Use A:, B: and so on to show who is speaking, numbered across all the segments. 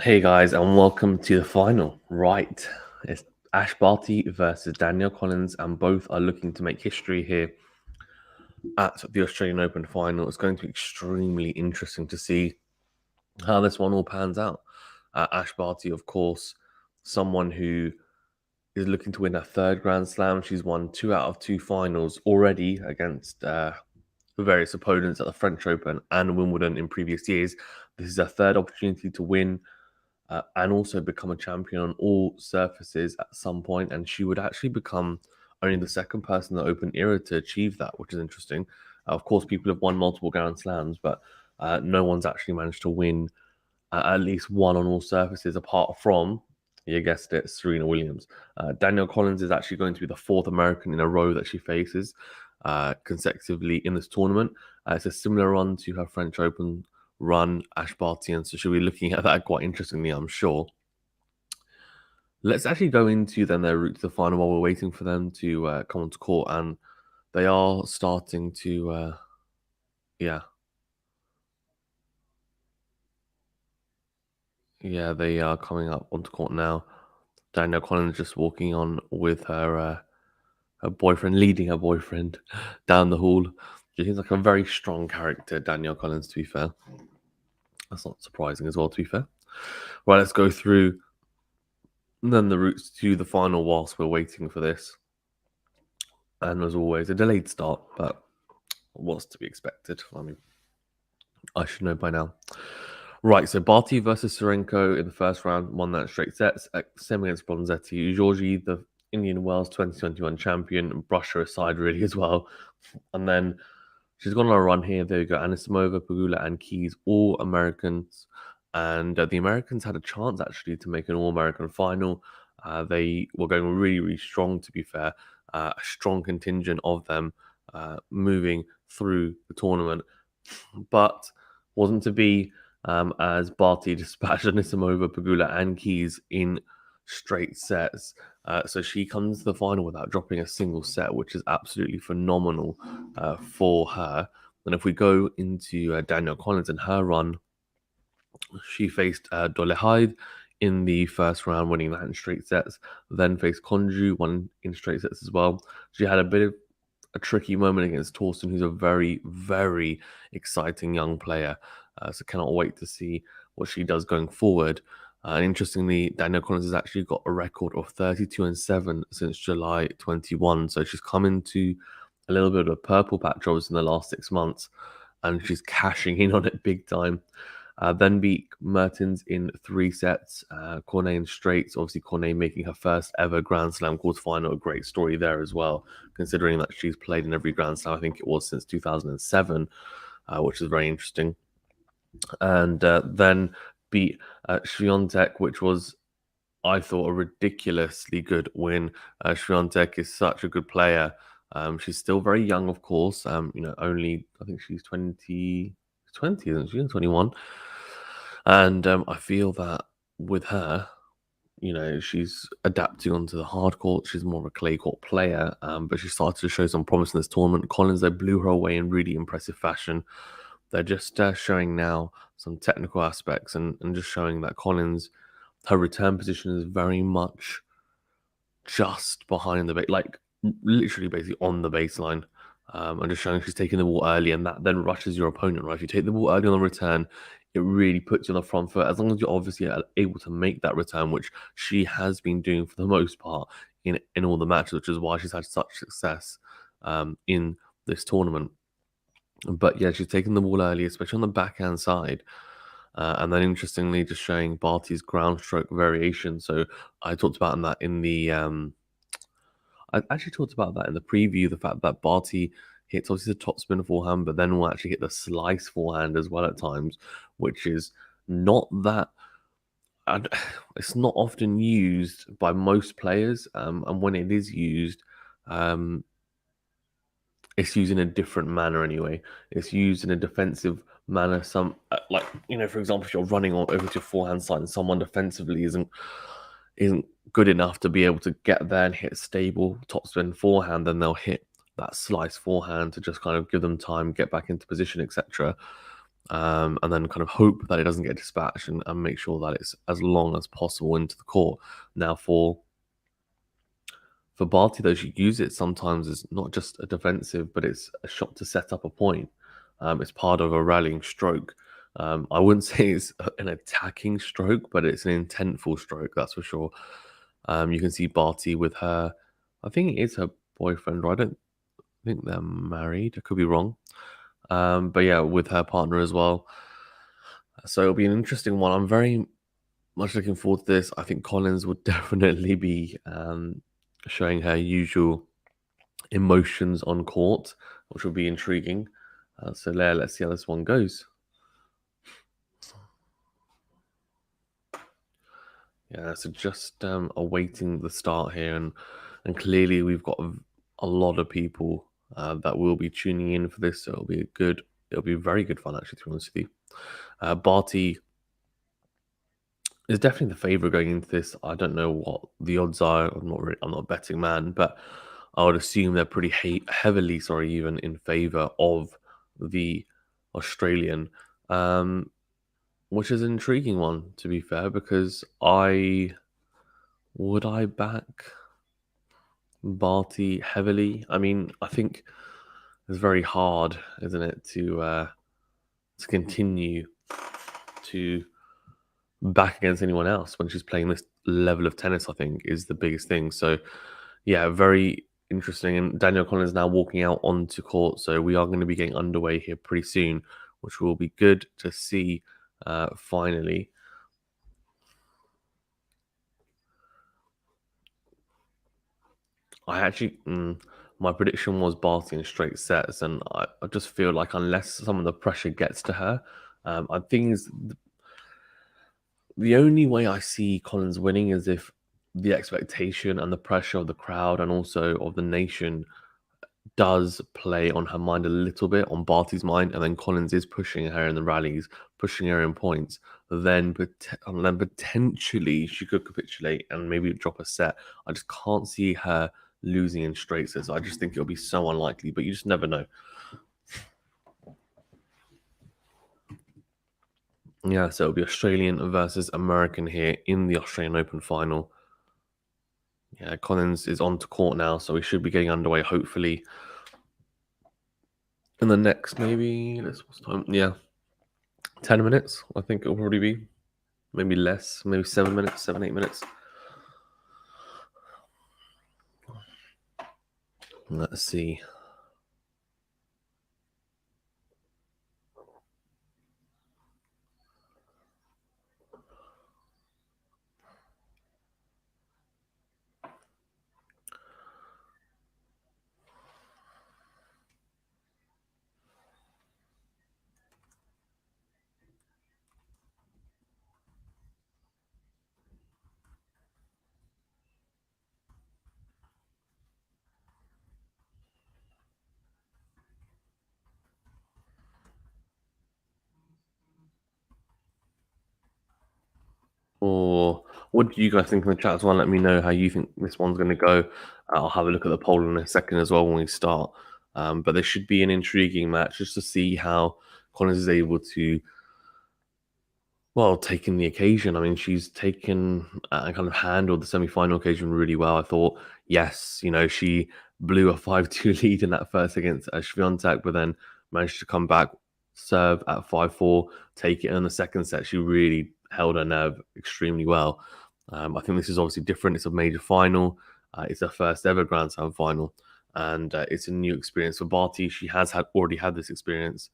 A: Hey guys, and welcome to the final. Right, it's Ash Barty versus Danielle Collins, and both are looking to make history here at the Australian Open final. It's going to be extremely interesting to see how this one all pans out. Ash Barty, of course, someone who is looking to win her third Grand Slam. She's won 2 out of 2 finals already against various opponents at the French Open and Wimbledon in previous years. This is her third opportunity to win and also become a champion on all surfaces at some point. And she would actually become only the second person in the Open era to achieve that, which is interesting. Of course, people have won multiple Grand Slams, but no one's actually managed to win at least one on all surfaces apart from, you guessed it, Serena Williams. Danielle Collins is actually going to be the 4th American in a row that she faces consecutively in this tournament. It's a similar run to her French Open run, Ash Barty, and so she'll be looking at that quite interestingly, I'm sure. Let's actually go into then their route to the final while we're waiting for them to come onto court, and they are starting to, yeah, they are coming up onto court now. Danielle Collins just walking on with her her boyfriend, leading her boyfriend down the hall. She seems like a very strong character, Danielle Collins, to be fair. That's not surprising as well, to be fair. Right, let's go through then the routes to the final whilst we're waiting for this. And as always, a delayed start, but what's to be expected? I mean, I should know by now. Right, so Barty versus Serenko in the first round, won that straight sets. Semi against Bronzetti. Georgie, the Indian Wells 2021 champion, brushed her aside really as well. And then She's gone on a run here. There you go. Anisimova, Pegula, and Keys, all Americans. And the Americans had a chance actually to make an All-American final. They were going really, really strong, to be fair. A strong contingent of them moving through the tournament, but wasn't to be, as Barty dispatched Anisimova, Pegula, and Keys in straight sets. So she comes to the final without dropping a single set, which is absolutely phenomenal for her. And if we go into Danielle Collins and her run, she faced Dolehide in the first round, winning that in straight sets. Then faced Konju, won in straight sets as well. She had a bit of a tricky moment against Torsten, who's a very, very exciting young player. So cannot wait to see what she does going forward. And interestingly, Danielle Collins has actually got a record of 32-7 since July 21. So she's come into a little bit of a purple patch obviously in the last 6 months, and she's cashing in on it big time. Then beat Mertens in 3 sets. Cornet in straights. Obviously, Cornet making her first ever Grand Slam quarterfinal. A great story there as well, considering that she's played in every Grand Slam, I think it was, since 2007, which is very interesting. And then beat Swiatek, which was, I thought, a ridiculously good win. Swiatek is such a good player. She's still very young, of course. Only, I think she's 20, isn't she? 21. And I feel that with her, she's adapting onto the hard court. She's more of a clay court player, but she started to show some promise in this tournament. Collins, they blew her away in really impressive fashion. They're just showing now some technical aspects and just showing that Collins, her return position is very much just behind the base, like literally basically on the baseline. And just showing she's taking the ball early, and that then rushes your opponent, right? If you take the ball early on the return, it really puts you on the front foot. As long as you're obviously able to make that return, which she has been doing for the most part in all the matches, which is why she's had such success in this tournament. But yeah, she's taking the ball early, especially on the backhand side. And then interestingly, just showing Barty's ground stroke variation. So I talked about that in the I actually talked about that in the preview, the fact that Barty hits obviously the top spin forehand, but then will actually hit the slice forehand as well at times, which is not that. It's not often used by most players, and when it is used, um, it's used in a different manner anyway. It's used in a defensive manner. Some for example, if you're running over to your forehand side and someone defensively isn't good enough to be able to get there and hit stable topspin forehand, then they'll hit that slice forehand to just kind of give them time, get back into position, etc. And then kind of hope that it doesn't get dispatched and make sure that it's as long as possible into the court. Now, for Barty, though, she uses it sometimes as not just a defensive, but it's a shot to set up a point. It's part of a rallying stroke. I wouldn't say it's an attacking stroke, but it's an intentful stroke, that's for sure. You can see Barty with her, I think it is her boyfriend, or I don't think they're married. I could be wrong. But yeah, with her partner as well. So it'll be an interesting one. I'm very much looking forward to this. I think Collins would definitely be showing her usual emotions on court, which will be intriguing. So let's see how this one goes. Yeah, so just awaiting the start here, and clearly we've got a lot of people that will be tuning in for this. So it'll be very good fun actually, to be honest with you. Barty is definitely the favourite going into this. I don't know what the odds are. I'm not a betting man, but I would assume they're pretty heavily, even in favour of the Australian, which is an intriguing one, to be fair, because I back Barty heavily. I mean, I think it's very hard, isn't it, to continue to back against anyone else when she's playing this level of tennis. I think is the biggest thing. So yeah, very interesting. And Danielle Collins now walking out onto court, so we are going to be getting underway here pretty soon, which will be good to see finally. I actually My prediction was Barty in straight sets, and I just feel like unless some of the pressure gets to her, I think the only way I see Collins winning is if the expectation and the pressure of the crowd and also of the nation does play on her mind a little bit, on Barty's mind, and then Collins is pushing her in the rallies, pushing her in points, then potentially she could capitulate and maybe drop a set. I just can't see her losing in straight sets. I just think it'll be so unlikely, but you just never know. Yeah, so it'll be Australian versus American here in the Australian Open final. Yeah, Collins is on to court now, so we should be getting underway hopefully in the next maybe what's time? Yeah, 10 minutes. I think it'll probably be maybe less, maybe 7 minutes, 7, 8 minutes. Let's see. Or what do you guys think in the chat as well? Let me know how you think this one's going to go. I'll have a look at the poll in a second as well when we start. But there should be an intriguing match just to see how Collins is able to, well, taking the occasion. I mean, she's taken and kind of handled the semi-final occasion really well. I thought, yes, she blew a 5-2 lead in that first against Swiatek, but then managed to come back, serve at 5-4, take it in the second set. She really held her nerve extremely well. I think this is obviously different. It's a major final. It's her first ever Grand Slam final, and it's a new experience for Barty. She has already had this experience.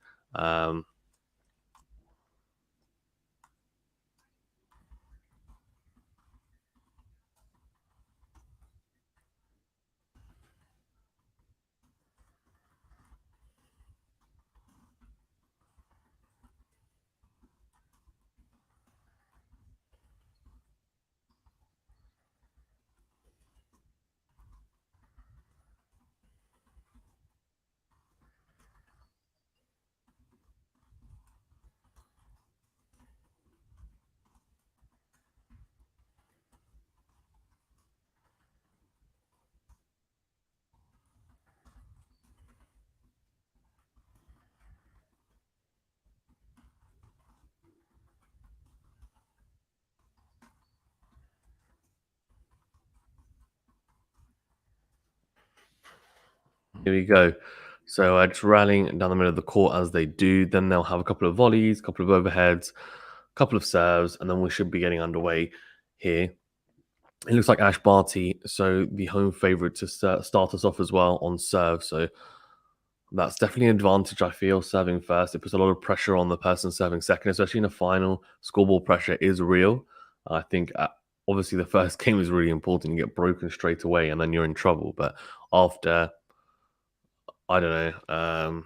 A: Here we go. So just rallying down the middle of the court as they do. Then they'll have a couple of volleys, a couple of overheads, a couple of serves, and then we should be getting underway here. It looks like Ash Barty, so the home favourite to start us off as well on serve. So that's definitely an advantage, I feel, serving first. It puts a lot of pressure on the person serving second, especially in a final. Scoreboard pressure is real. I think obviously the first game is really important. You get broken straight away and then you're in trouble. But after, I don't know.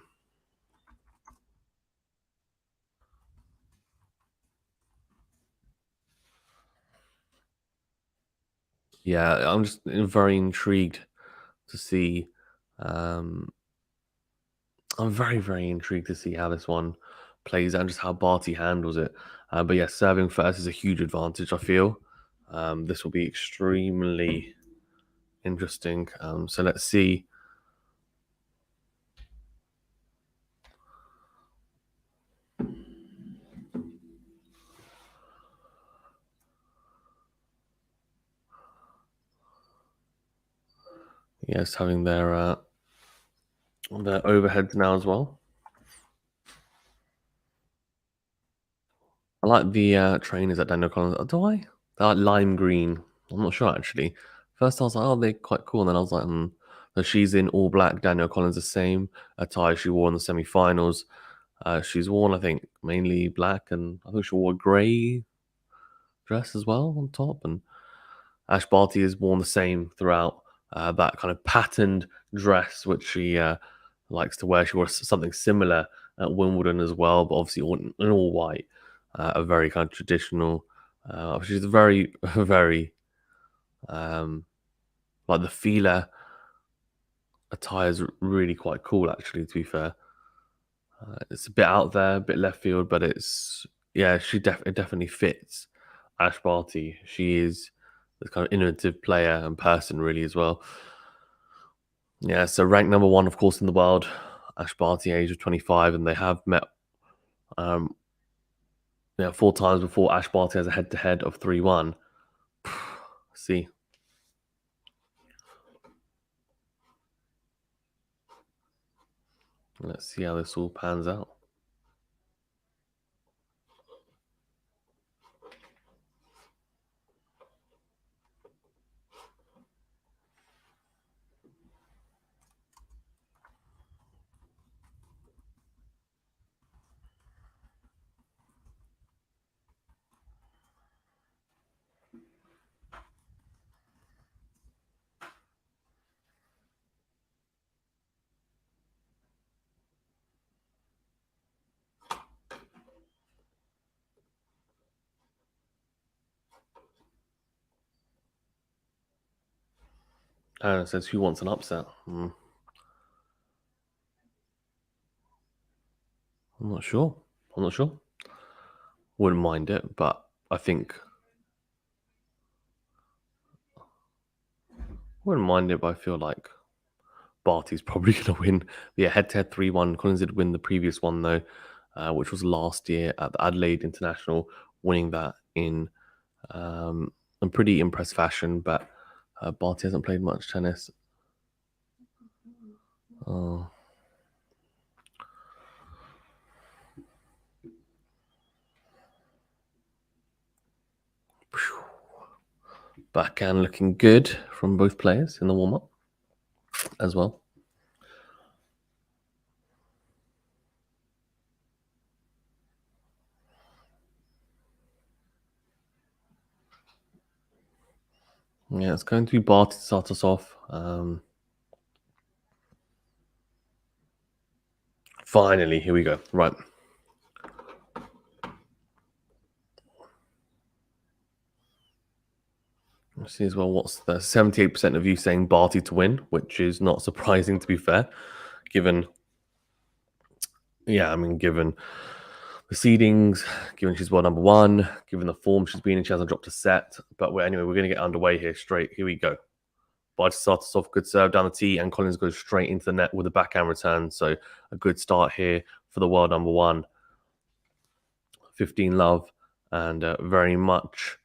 A: Yeah, I'm just very intrigued to see. I'm very, very intrigued to see how this one plays out and just how Barty handles it. But yeah, serving first is a huge advantage, I feel. This will be extremely interesting. So let's see. Yes, having their overheads now as well. I like the trainers at Danielle Collins. Do I? They're like lime green. I'm not sure actually. First I was like, oh, they're quite cool. And then I was like, So she's in all black. Danielle Collins the same attire she wore in the semi-finals. She's worn, I think, mainly black, and I think she wore a grey dress as well on top. And Ash Barty has worn the same throughout. That kind of patterned dress, which she likes to wear. She wore something similar at Wimbledon as well, but obviously in all white, a very kind of traditional. She's very, very like the feeler attire is really quite cool, actually. To be fair, it's a bit out there, a bit left field, but it's yeah, it definitely fits Ash Barty. She is this kind of innovative player and person, really, as well. Yeah, so ranked number one, of course, in the world, Ash Barty, age of 25, and they have met um, 4 times before. Ash Barty has a head-to-head of 3-1. See, let's see how this all pans out. Aaron says, who wants an upset? I'm not sure. I'm not sure. Wouldn't mind it, but I think wouldn't mind it, but I feel like Barty's probably going to win. Yeah, head-to-head 3-1. Collins did win the previous one, though, which was last year at the Adelaide International, winning that in a pretty impressive fashion. But Barty hasn't played much tennis. Backhand looking good from both players in the warm-up as well. Yeah, it's going to be Barty to start us off. Finally, here we go. Right. Let's see as well what's the 78% of you saying Barty to win, which is not surprising, to be fair, given given the seedings, given she's world number one, given the form she's been in, she hasn't dropped a set. But we're going to get underway here straight. Here we go. Barty starts us off, good serve down the tee, and Collins goes straight into the net with a backhand return. So a good start here for the world number one. 15 love, and very much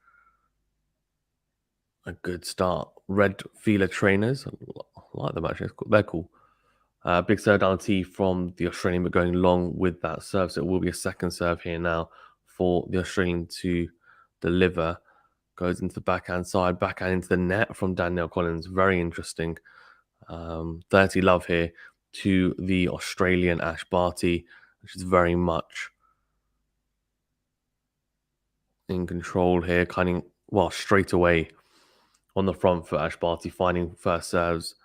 A: a good start. Red Feeler trainers, I like them actually. They're cool. Big serve down the tee from the Australian, but going long with that serve. So it will be a second serve here now for the Australian to deliver. Goes into the backhand side, backhand into the net from Danielle Collins. Very interesting. 30 love here to the Australian Ash Barty, which is very much in control here. Straight away on the front for Ash Barty, finding first serves,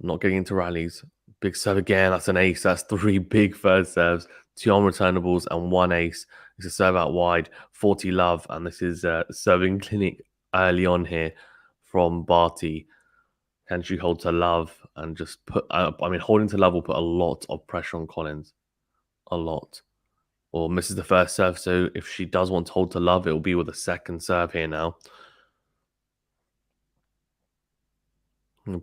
A: not getting into rallies. Big serve again. That's an ace. That's 3 big first serves, 2 unreturnables, and 1 ace. It's a serve out wide, 40 love, and this is serving clinic early on here from Barty. Can she hold to love and just put? Holding to love will put a lot of pressure on Collins, a lot. Or misses the first serve. So if she does want to hold to love, it will be with a second serve here now.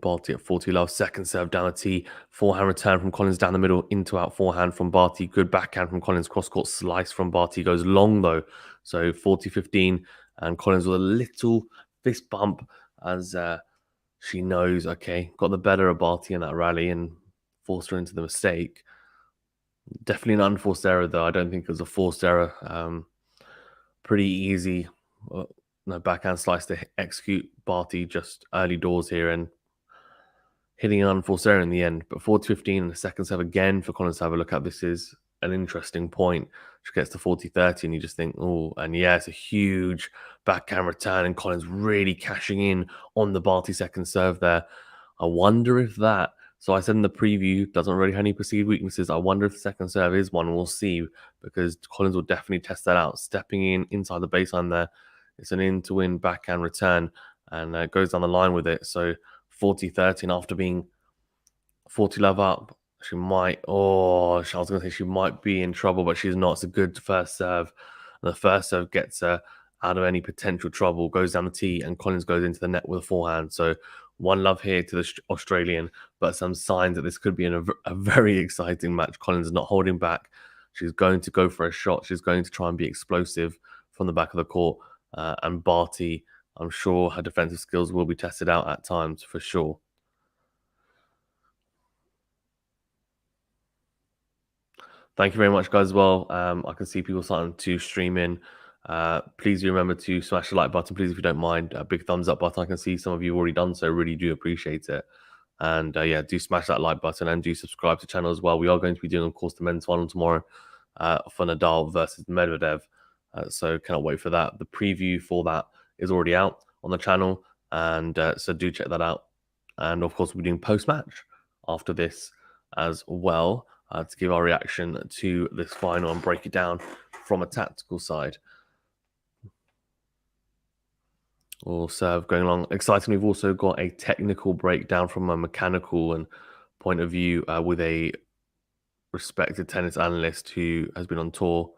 A: Barty at 40 love, second serve down the tee, forehand return from Collins down the middle, into out forehand from Barty, good backhand from Collins, cross-court slice from Barty, goes long though, so 40-15, and Collins with a little fist bump as she knows, okay, got the better of Barty in that rally and forced her into the mistake. Definitely an unforced error though, I don't think it was a forced error. Pretty easy, backhand slice to execute Barty just early doors here, and hitting an unforced error in the end. But 40-15 and the second serve again for Collins to have a look at. This is an interesting point. She gets to 40-30 and you just think, oh, and yeah, it's a huge backhand return and Collins really cashing in on the Barty second serve there. I wonder if that. So I said in the preview, doesn't really have any perceived weaknesses. I wonder if the second serve is one. We'll see, because Collins will definitely test that out. Stepping in inside the baseline there. It's an in-to-win backhand return, and goes down the line with it. So 40-13 after being 40 love up. She might, I was going to say she might be in trouble, but she's not. It's a good first serve. And the first serve gets her out of any potential trouble, goes down the tee, and Collins goes into the net with a forehand. So one love here to the Australian, but some signs that this could be a very exciting match. Collins is not holding back. She's going to go for a shot. She's going to try and be explosive from the back of the court. And Barty, I'm sure her defensive skills will be tested out at times for sure. Thank you very much, guys, as well. I can see people starting to stream in. Please do remember to smash the like button, please, if you don't mind. A big thumbs up button. I can see some of you already done so. Really do appreciate it. And yeah, do smash that like button and do subscribe to the channel as well. We are going to be doing, of course, the men's final tomorrow for Nadal versus Medvedev. So cannot wait for that. The preview for that is already out on the channel. And so do check that out. And of course, we'll be doing post-match after this as well, to give our reaction to this final and break it down from a tactical side. All serve going along. Excitingly, we've also got a technical breakdown from a mechanical and point of view with a respected tennis analyst who has been on tour,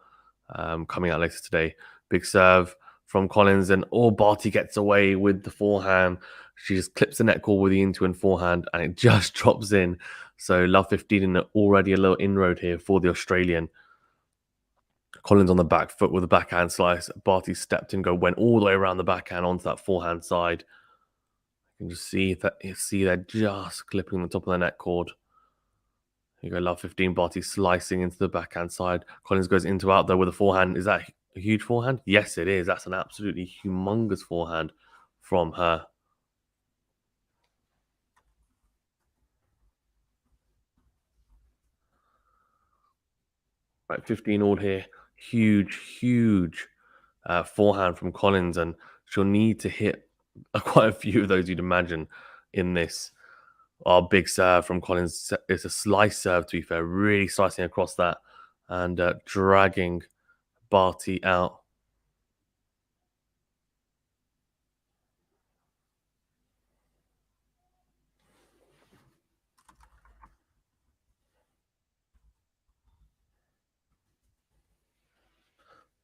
A: coming out later today. Big serve from Collins, and Barty gets away with the forehand. She just clips the net cord with the into-in forehand, and it just drops in. So love 15, and already a little inroad here for the Australian. Collins on the back foot with a backhand slice. Barty stepped in, went all the way around the backhand onto that forehand side. You can just see that they're just clipping the top of the net cord. Here you go, love 15. Barty slicing into the backhand side. Collins goes into out there with a forehand. Is that a huge forehand? Yes, it is. That's an absolutely humongous forehand from her. Right, 15 all here. Huge forehand from Collins, and she'll need to hit quite a few of those, you'd imagine, in this. Big serve from Collins. It's a slice serve, to be fair, really slicing across that and dragging Barty out.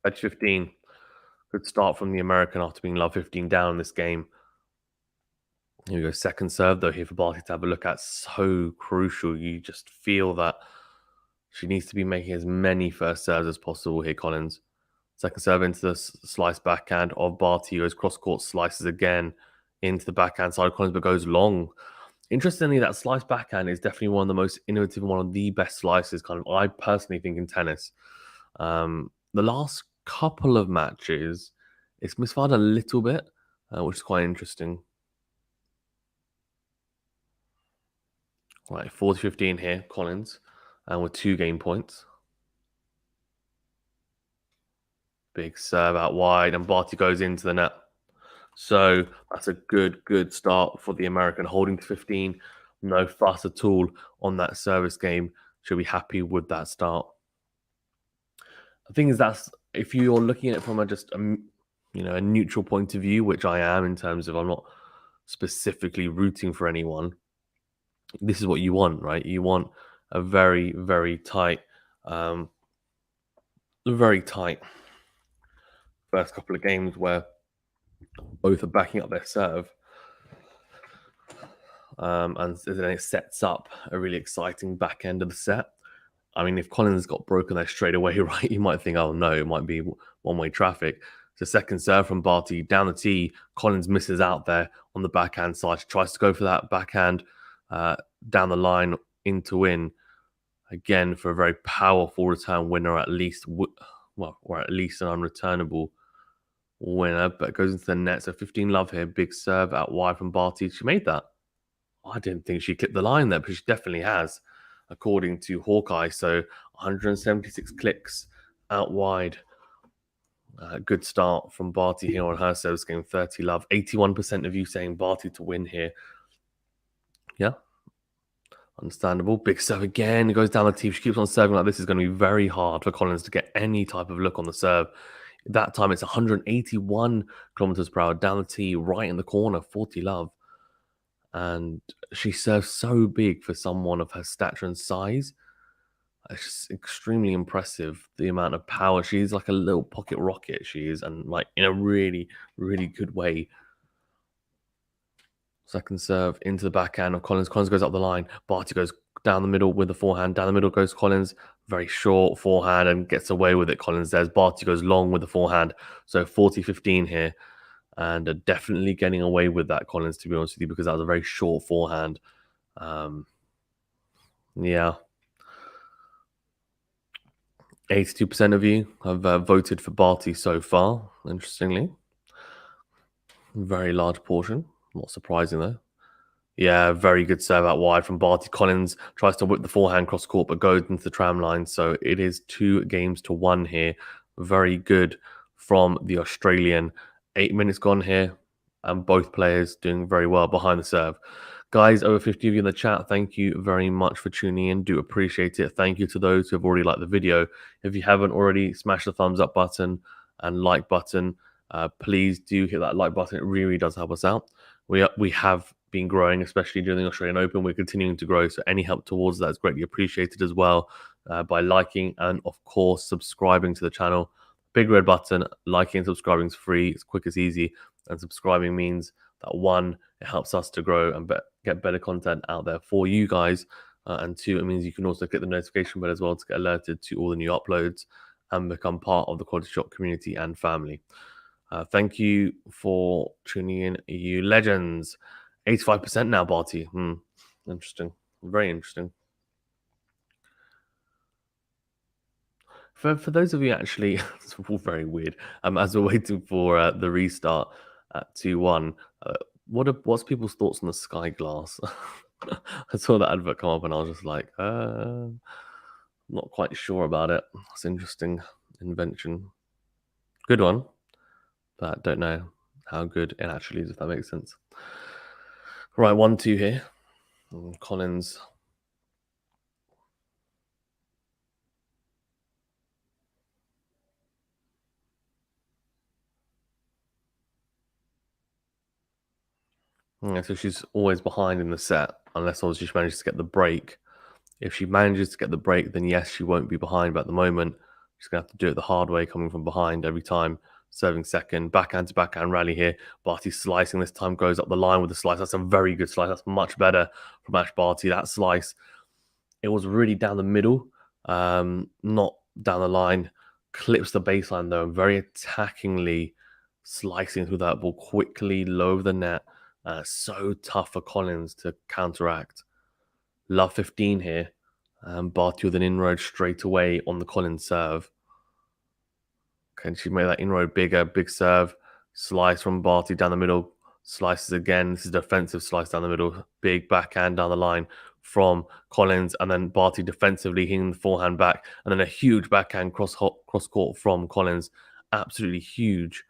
A: Edge 15. Good start from the American after being love 15 down in this game. Here we go. Second serve, though, here for Barty to have a look at. So crucial. You just feel that she needs to be making as many first serves as possible here, Collins. Second serve into the slice backhand of Barty. Goes cross court, slices again into the backhand side of Collins, but goes long. Interestingly, that slice backhand is definitely one of the most innovative, one of the best slices, I personally think, in tennis. The last couple of matches, it's misfired a little bit, which is quite interesting. Right, 40-15 here, Collins, and with 2 game points. Big serve out wide, and Barty goes into the net. So that's a good start for the American, holding to 15. No fuss at all on that service game. She'll be happy with that start. The thing is, that's if you're looking at it from a neutral point of view, which I am, in terms of I'm not specifically rooting for anyone. This is what you want, right? You want a very tight first couple of games where both are backing up their serve, and then it sets up a really exciting back end of the set. I mean, if Collins got broken there straight away, right, you might think, oh no, it might be one-way traffic. So second serve from Barty down the tee. Collins misses out there on the backhand side. She tries to go for that backhand down the line into win. Again, for a very powerful return winner, at least, or at least an unreturnable winner, but it goes into the net. So 15 love here. Big serve out wide from Barty. She made that. I didn't think she clipped the line there, but she definitely has, according to Hawkeye. So 176 clicks out wide. Good start from Barty here on her service game. 30 love. 81% of you saying Barty to win here. Yeah, understandable. Big serve again. It goes down the tee. She keeps on serving like this. Is going to be very hard for Collins to get any type of look on the serve. That time it's 181 kilometers per hour down the tee, right in the corner, 40 love. And she serves so big for someone of her stature and size. It's just extremely impressive the amount of power. She's like a little pocket rocket, she is, and like in a really, really good way. Second serve into the backhand of Collins. Collins goes up the line. Barty goes down the middle with the forehand. Down the middle goes Collins. Very short forehand and gets away with it. Collins does. Barty goes long with the forehand. So 40-15 here. And definitely getting away with that, Collins, to be honest with you, because that was a very short forehand. Yeah. 82% of you have voted for Barty so far, interestingly. Very large portion. Not surprising, though. Yeah, very good serve out wide from Barty. Collins tries to whip the forehand cross court, but goes into the tram line. So it is 2-1 here. Very good from the Australian. 8 minutes gone here, and both players doing very well behind the serve. Guys, over 50 of you in the chat, thank you very much for tuning in. Do appreciate it. Thank you to those who have already liked the video. If you haven't already, smash the thumbs up button and like button. Please do hit that like button. It really does help us out. We have been growing, especially during the Australian Open. We're continuing to grow, so any help towards that is greatly appreciated as well, by liking and, of course, subscribing to the channel. Big red button. Liking and subscribing is free. It's quick, as easy, and subscribing means that, one, it helps us to grow and get better content out there for you guys, and two, it means you can also click the notification bell as well to get alerted to all the new uploads and become part of the QualityShot community and family. Thank you for tuning in, you legends. 85% now, Barty. Interesting. Very interesting. For those of you actually, it's all very weird. As we're waiting for the restart at 2-1, what's people's thoughts on the Sky Glass? I saw that advert come up and I was just like, not quite sure about it. It's an interesting invention. Good one, but don't know how good it actually is, if that makes sense. Right, 1-2 here. Collins. Yeah, so she's always behind in the set, unless obviously she manages to get the break. If she manages to get the break, then yes, she won't be behind. But at the moment, she's going to have to do it the hard way, coming from behind every time, serving second. Backhand to backhand rally here. Barty slicing this time, goes up the line with the slice. That's a very good slice. That's much better from Ash Barty. That slice, it was really down the middle, not down the line. Clips the baseline, though, and very attackingly slicing through that ball quickly, low of the net. So tough for Collins to counteract. Love 15 here. Barty with an inroad straight away on the Collins serve. Can she make that inroad bigger? Big serve. Slice from Barty down the middle. Slices again. This is a defensive slice down the middle. Big backhand down the line from Collins. And then Barty defensively hitting the forehand back. And then a huge backhand cross court from Collins. Absolutely huge.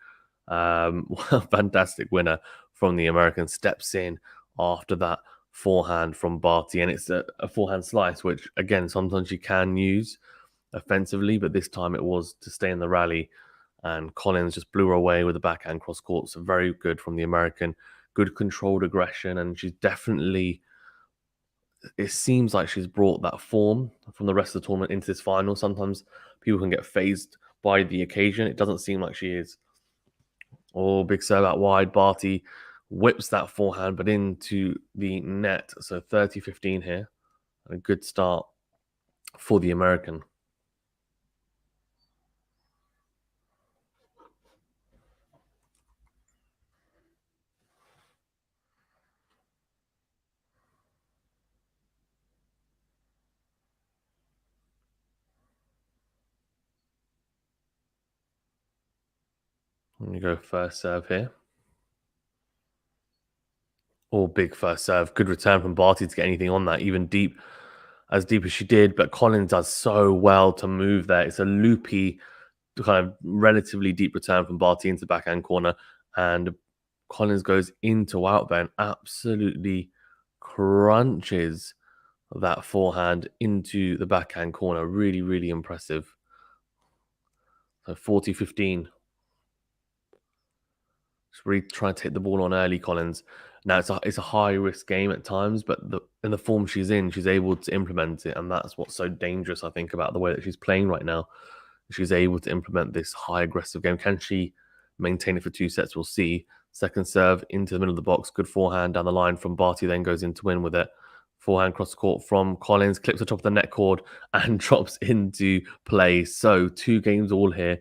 A: Fantastic winner from the American. Steps in after that forehand from Barty, and it's a forehand slice, which again sometimes you can use offensively, but this time it was to stay in the rally, and Collins just blew her away with the backhand cross court. So very good from the American. Good controlled aggression, and she's definitely, it seems like she's brought that form from the rest of the tournament into this final. Sometimes people can get phased by the occasion. It doesn't seem like she is. Oh, big serve out wide. Barty whips that forehand, but into the net. So 30-15 here. A good start for the American. And you go first serve here. Oh, big first serve. Good return from Barty to get anything on that, even deep, as deep as she did. But Collins does so well to move there. It's a loopy, kind of relatively deep return from Barty into the backhand corner. And Collins goes into out there and absolutely crunches that forehand into the backhand corner. Really, really impressive. So 40-15. Just really trying to hit the ball on early, Collins. Now it's a high risk game at times, but in the form she's in, she's able to implement it, and that's what's so dangerous, I think, about the way that she's playing right now. She's able to implement this high aggressive game. Can she maintain it for 2 sets? We'll see. Second serve into the middle of the box. Good forehand down the line from Barty, then goes in to win with it. Forehand cross court from Collins, clips the top of the net cord and drops into play. So 2 games all here.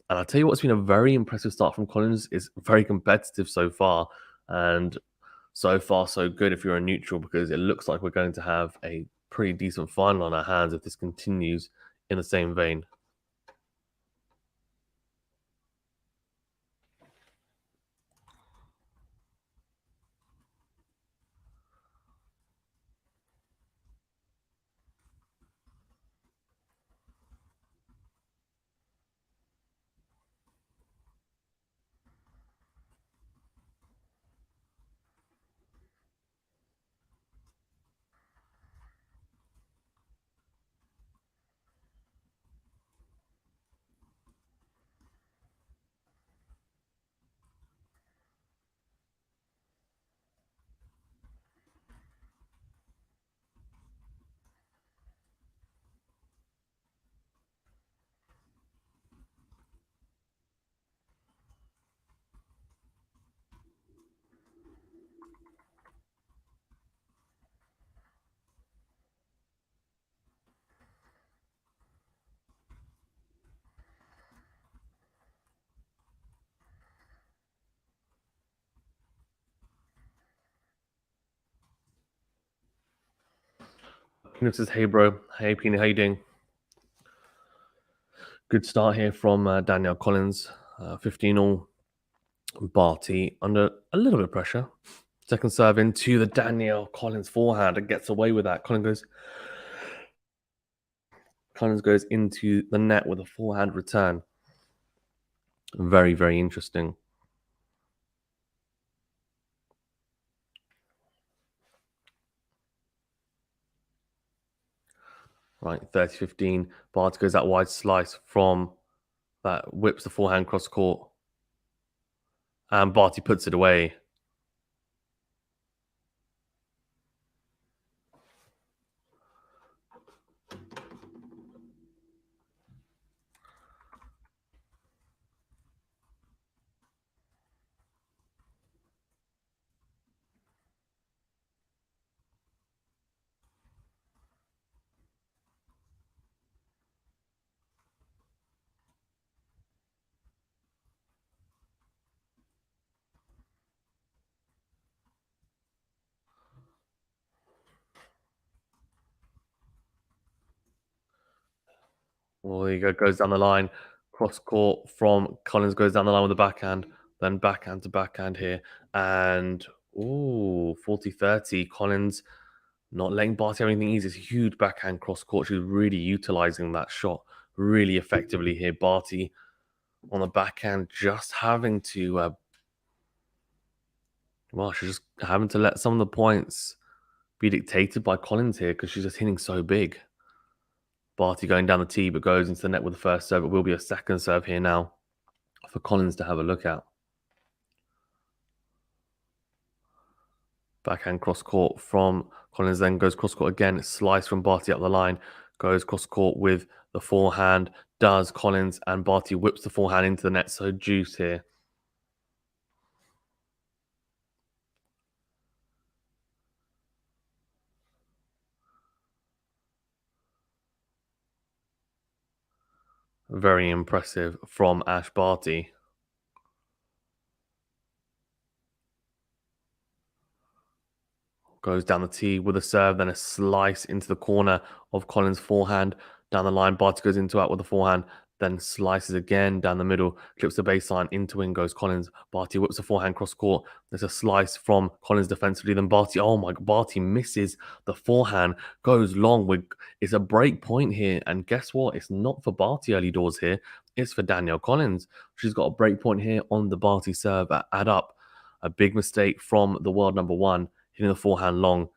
A: And I'll tell you what's been a very impressive start from Collins. Is very competitive so far. And so far, so good if you're a neutral, because it looks like we're going to have a pretty decent final on our hands if this continues in the same vein. Peanut says, "Hey, bro. Hey, Peanut. How you doing?" Good start here from Danielle Collins. 15-all. Barty under a little bit of pressure. Second serve into the Danielle Collins forehand and gets away with that. Collins goes into the net with a forehand return. Very, very interesting. Right, 30-15. Barty goes that wide slice from that, whips the forehand cross court. And Barty puts it away. Well, there you go. Goes down the line. Cross court from Collins goes down the line with the backhand. Then backhand to backhand here. And, 40-30. Collins not letting Barty have anything easy. It's a huge backhand cross court. She's really utilizing that shot really effectively here. Barty on the backhand just having to, she's just having to let some of the points be dictated by Collins here because she's just hitting so big. Barty going down the tee, but goes into the net with the first serve. It will be a second serve here now for Collins to have a look at. Backhand cross court from Collins, then goes cross court again. Slice from Barty up the line. Goes cross court with the forehand. Does Collins, and Barty whips the forehand into the net. So juice here. Very impressive from Ash Barty. Goes down the tee with a serve, then a slice into the corner of Collins' forehand. Down the line, Barty goes into out with the forehand, then slices again down the middle, clips the baseline, into in goes Collins. Barty whips the forehand cross court. There's a slice from Collins defensively, then Barty, Barty misses the forehand, goes long. It's a break point here, and guess what? It's not for Barty early doors here. It's for Danielle Collins. She's got a break point here on the Barty serve at add up. A big mistake from the world number one, hitting the forehand long.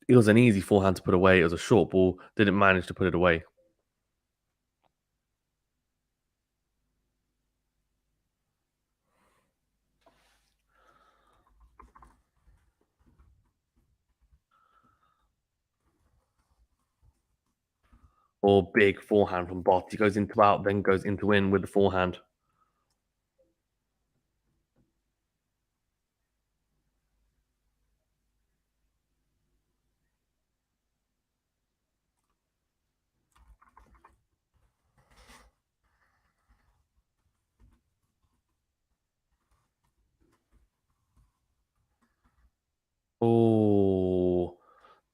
A: It was an easy forehand to put away. It was a short ball. Didn't manage to put it away. Or big forehand from Barty. Goes into out, then goes into in with the forehand. Oh,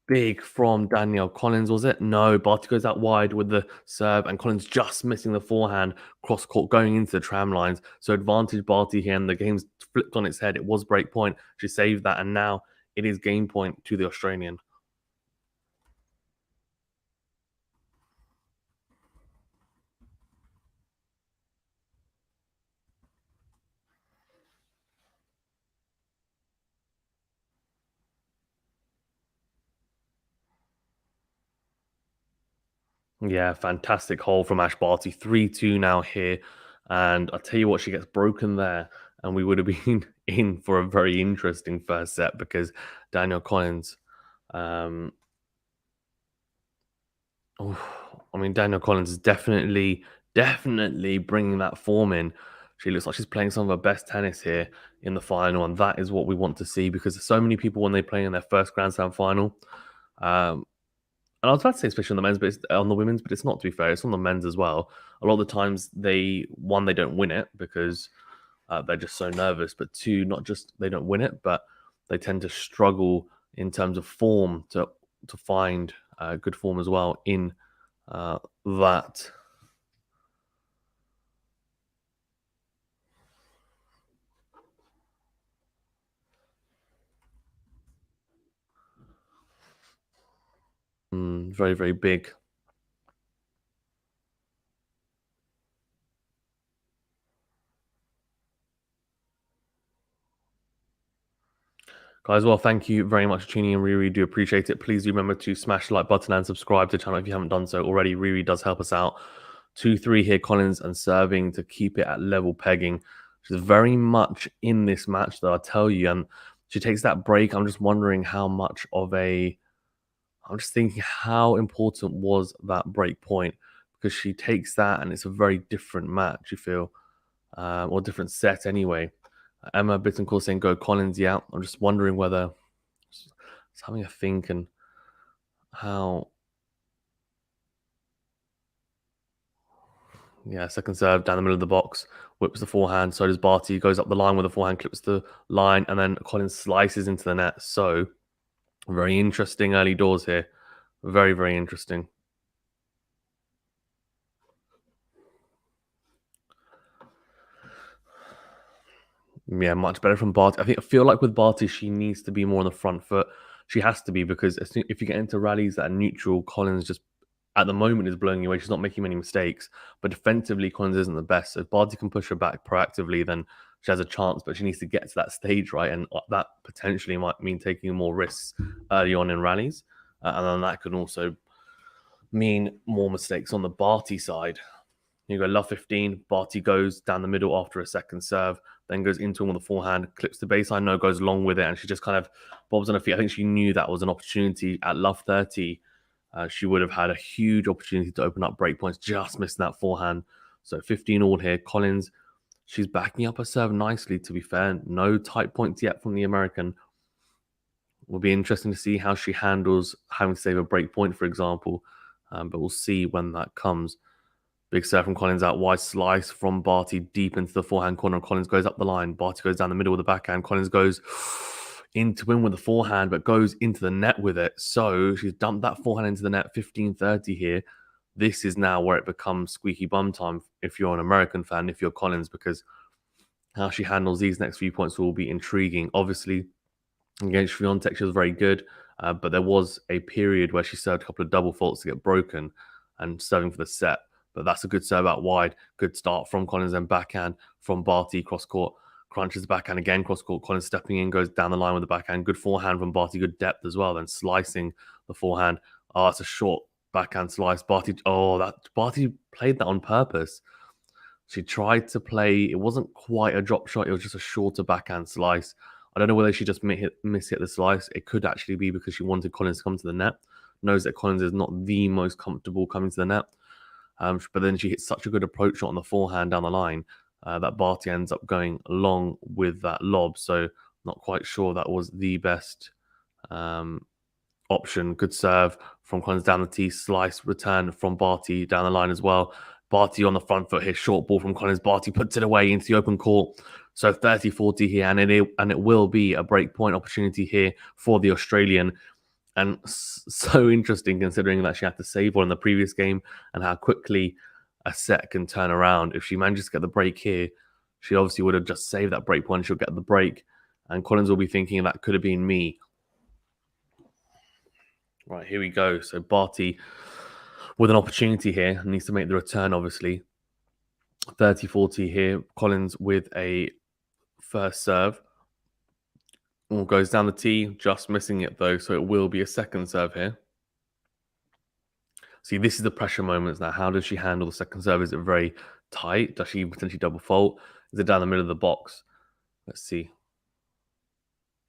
A: big from Danielle Collins, was it? No, Barty goes out wide with the serve, and Collins just missing the forehand cross court going into the tram lines. So advantage Barty here, and the game's flipped on its head. It was break point. She saved that, and now it is game point to the Australian. Yeah, fantastic hole from Ash Barty. 3-2 now here. And I tell you what, she gets broken there. And we would have been in for a very interesting first set because Danielle Collins, um, oh, I mean, Danielle Collins is definitely bringing that form in. She looks like she's playing some of her best tennis here in the final. And that is what we want to see because so many people, when they play in their first Grand Slam final, um, and I was about to say especially on the men's, but it's on the women's, but it's not, to be fair. It's on the men's as well. A lot of the times they don't win it because they're just so nervous. But two, not just they don't win it, but they tend to struggle in terms of form to find good form as well in that. Very big. Guys, well, thank you very much for tuning in. Really do appreciate it. Please do remember to smash the like button and subscribe to the channel if you haven't done so already. Really does help us out. 2-3 here, Collins, and serving to keep it at level pegging. She's very much in this match, though, I tell you. And she takes that break. I'm just wondering how much of a... I'm just thinking how important was that break point? Because she takes that and it's a very different match, you feel, or different set anyway. Emma Bittencourt saying go Collins, yeah. I'm just wondering whether just having a think and how. Yeah, second serve down the middle of the box, whips the forehand. So does Barty, goes up the line with the forehand, clips the line, and then Collins slices into the net. So very interesting early doors here. Very interesting. Yeah, much better from Barty. I feel like with Barty, she needs to be more on the front foot. She has to be because if you get into rallies that are neutral, Collins just at the moment is blowing you away. She's not making many mistakes, but defensively, Collins isn't the best. So if Barty can push her back proactively, then she has a chance. But she needs to get to that stage, right? And that potentially might mean taking more risks early on in rallies, and then that can also mean more mistakes on the Barty side. You go love 15. Barty goes down the middle after a second serve, then goes into him with the forehand, clips the baseline, no, goes long with it, and she just kind of bobs on her feet. I think she knew that was an opportunity at love 30. She would have had a huge opportunity to open up break points, just missing that forehand. So 15 all here. Collins, she's backing up her serve nicely, to be fair. No tight points yet from the American. Will be interesting to see how she handles having to save a break point, for example. But we'll see when that comes. Big serve from Collins out wide, slice from Barty deep into the forehand corner. Collins goes up the line. Barty goes down the middle with the backhand. Collins goes into win with the forehand, but goes into the net with it. So she's dumped that forehand into the net. 15-30 here. This is now where it becomes squeaky bum time if you're an American fan, if you're Collins, because how she handles these next few points will be intriguing. Obviously, against Swiatek, she was very good, but there was a period where she served a couple of double faults to get broken and serving for the set. But that's a good serve out wide. Good start from Collins and backhand from Barty cross court. crunches the backhand again, cross court. Collins stepping in, goes down the line with the backhand. Good forehand from Barty, good depth as well. Then slicing the forehand. Oh, it's a short backhand slice. Barty played that on purpose. She tried to play, it wasn't quite a drop shot, it was just a shorter backhand slice. I don't know whether she just mishit the slice. It could actually be because she wanted Collins to come to the net. Knows that Collins is not the most comfortable coming to the net. But then she hits such a good approach shot on the forehand down the line that Barty ends up going long with that lob. So not quite sure that was the best option. Good serve from Collins down the tee. Slice return from Barty down the line as well. Barty on the front foot here. Short ball from Collins. Barty puts it away into the open court. So 30-40 here. And it will be a break point opportunity here for the Australian. And so interesting considering that she had to save one in the previous game and how quickly a set can turn around. If she manages to get the break here, she obviously would have just saved that break point. She'll get the break. And Collins will be thinking that could have been me. Right, here we go. So Barty with an opportunity here. Needs to make the return, obviously. 30-40 here. Collins with a first serve. Goes down the tee, just missing it though, so it will be a second serve here. See, this is the pressure moments now. How does she handle the second serve? Is it very tight? Does she potentially double fault? Is it down the middle of the box? Let's see.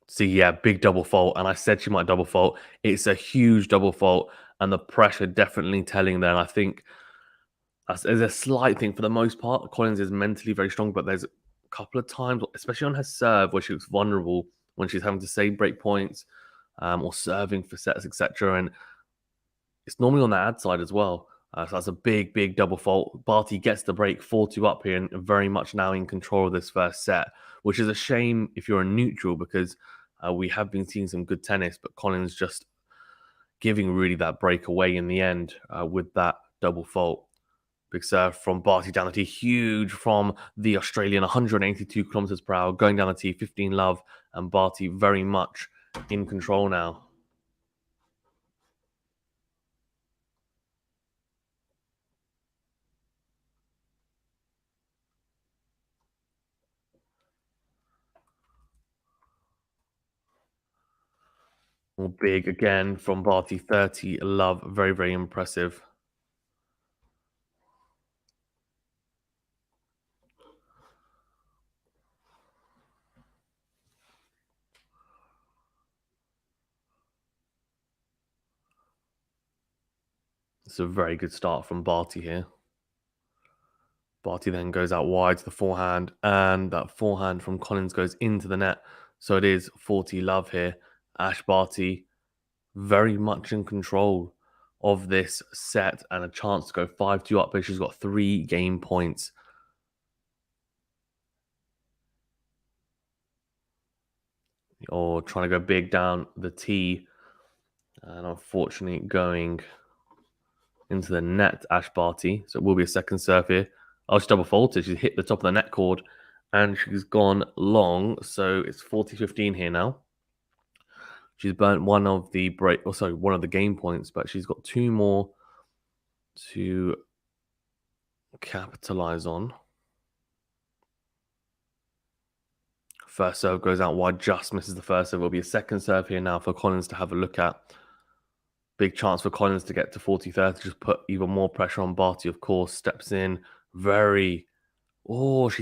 A: See, yeah, big double fault. And I said she might double fault. It's a huge double fault, and the pressure definitely telling there. And I think there's a slight thing. For the most part, Collins is mentally very strong, but there's a couple of times, especially on her serve, where she looks vulnerable when she's having to save break points or serving for sets, etc. And it's normally on the ad side as well. So that's a big, big double fault. Barty gets the break, 4-2 up here, and very much now in control of this first set, which is a shame if you're a neutral because we have been seeing some good tennis, but Collins just giving really that break away in the end with that double fault. Big serve from Barty down the tee. Huge from the Australian, 182 kilometers per hour, going down the tee, 15 love, and Barty very much in control now. Big again from Barty, 30 love, very, very impressive. It's a very good start from Barty here. Barty then goes out wide to the forehand, and that forehand from Collins goes into the net. So it is 40 love here. Ash Barty very much in control of this set and a chance to go 5-2 up, but she's got 3 game points. Or trying to go big down the tee. And unfortunately going into the net, Ash Barty. So it will be a second serve here. Oh, she double faulted. She's hit the top of the net cord and she's gone long. So it's 40-15 here now. She's burnt one of the one of the game points, but she's got 2 more to capitalize on. First serve goes out wide, just misses the first serve. It will be a second serve here now for Collins to have a look at. Big chance for Collins to get to 40-30, just put even more pressure on Barty, of course. Steps in she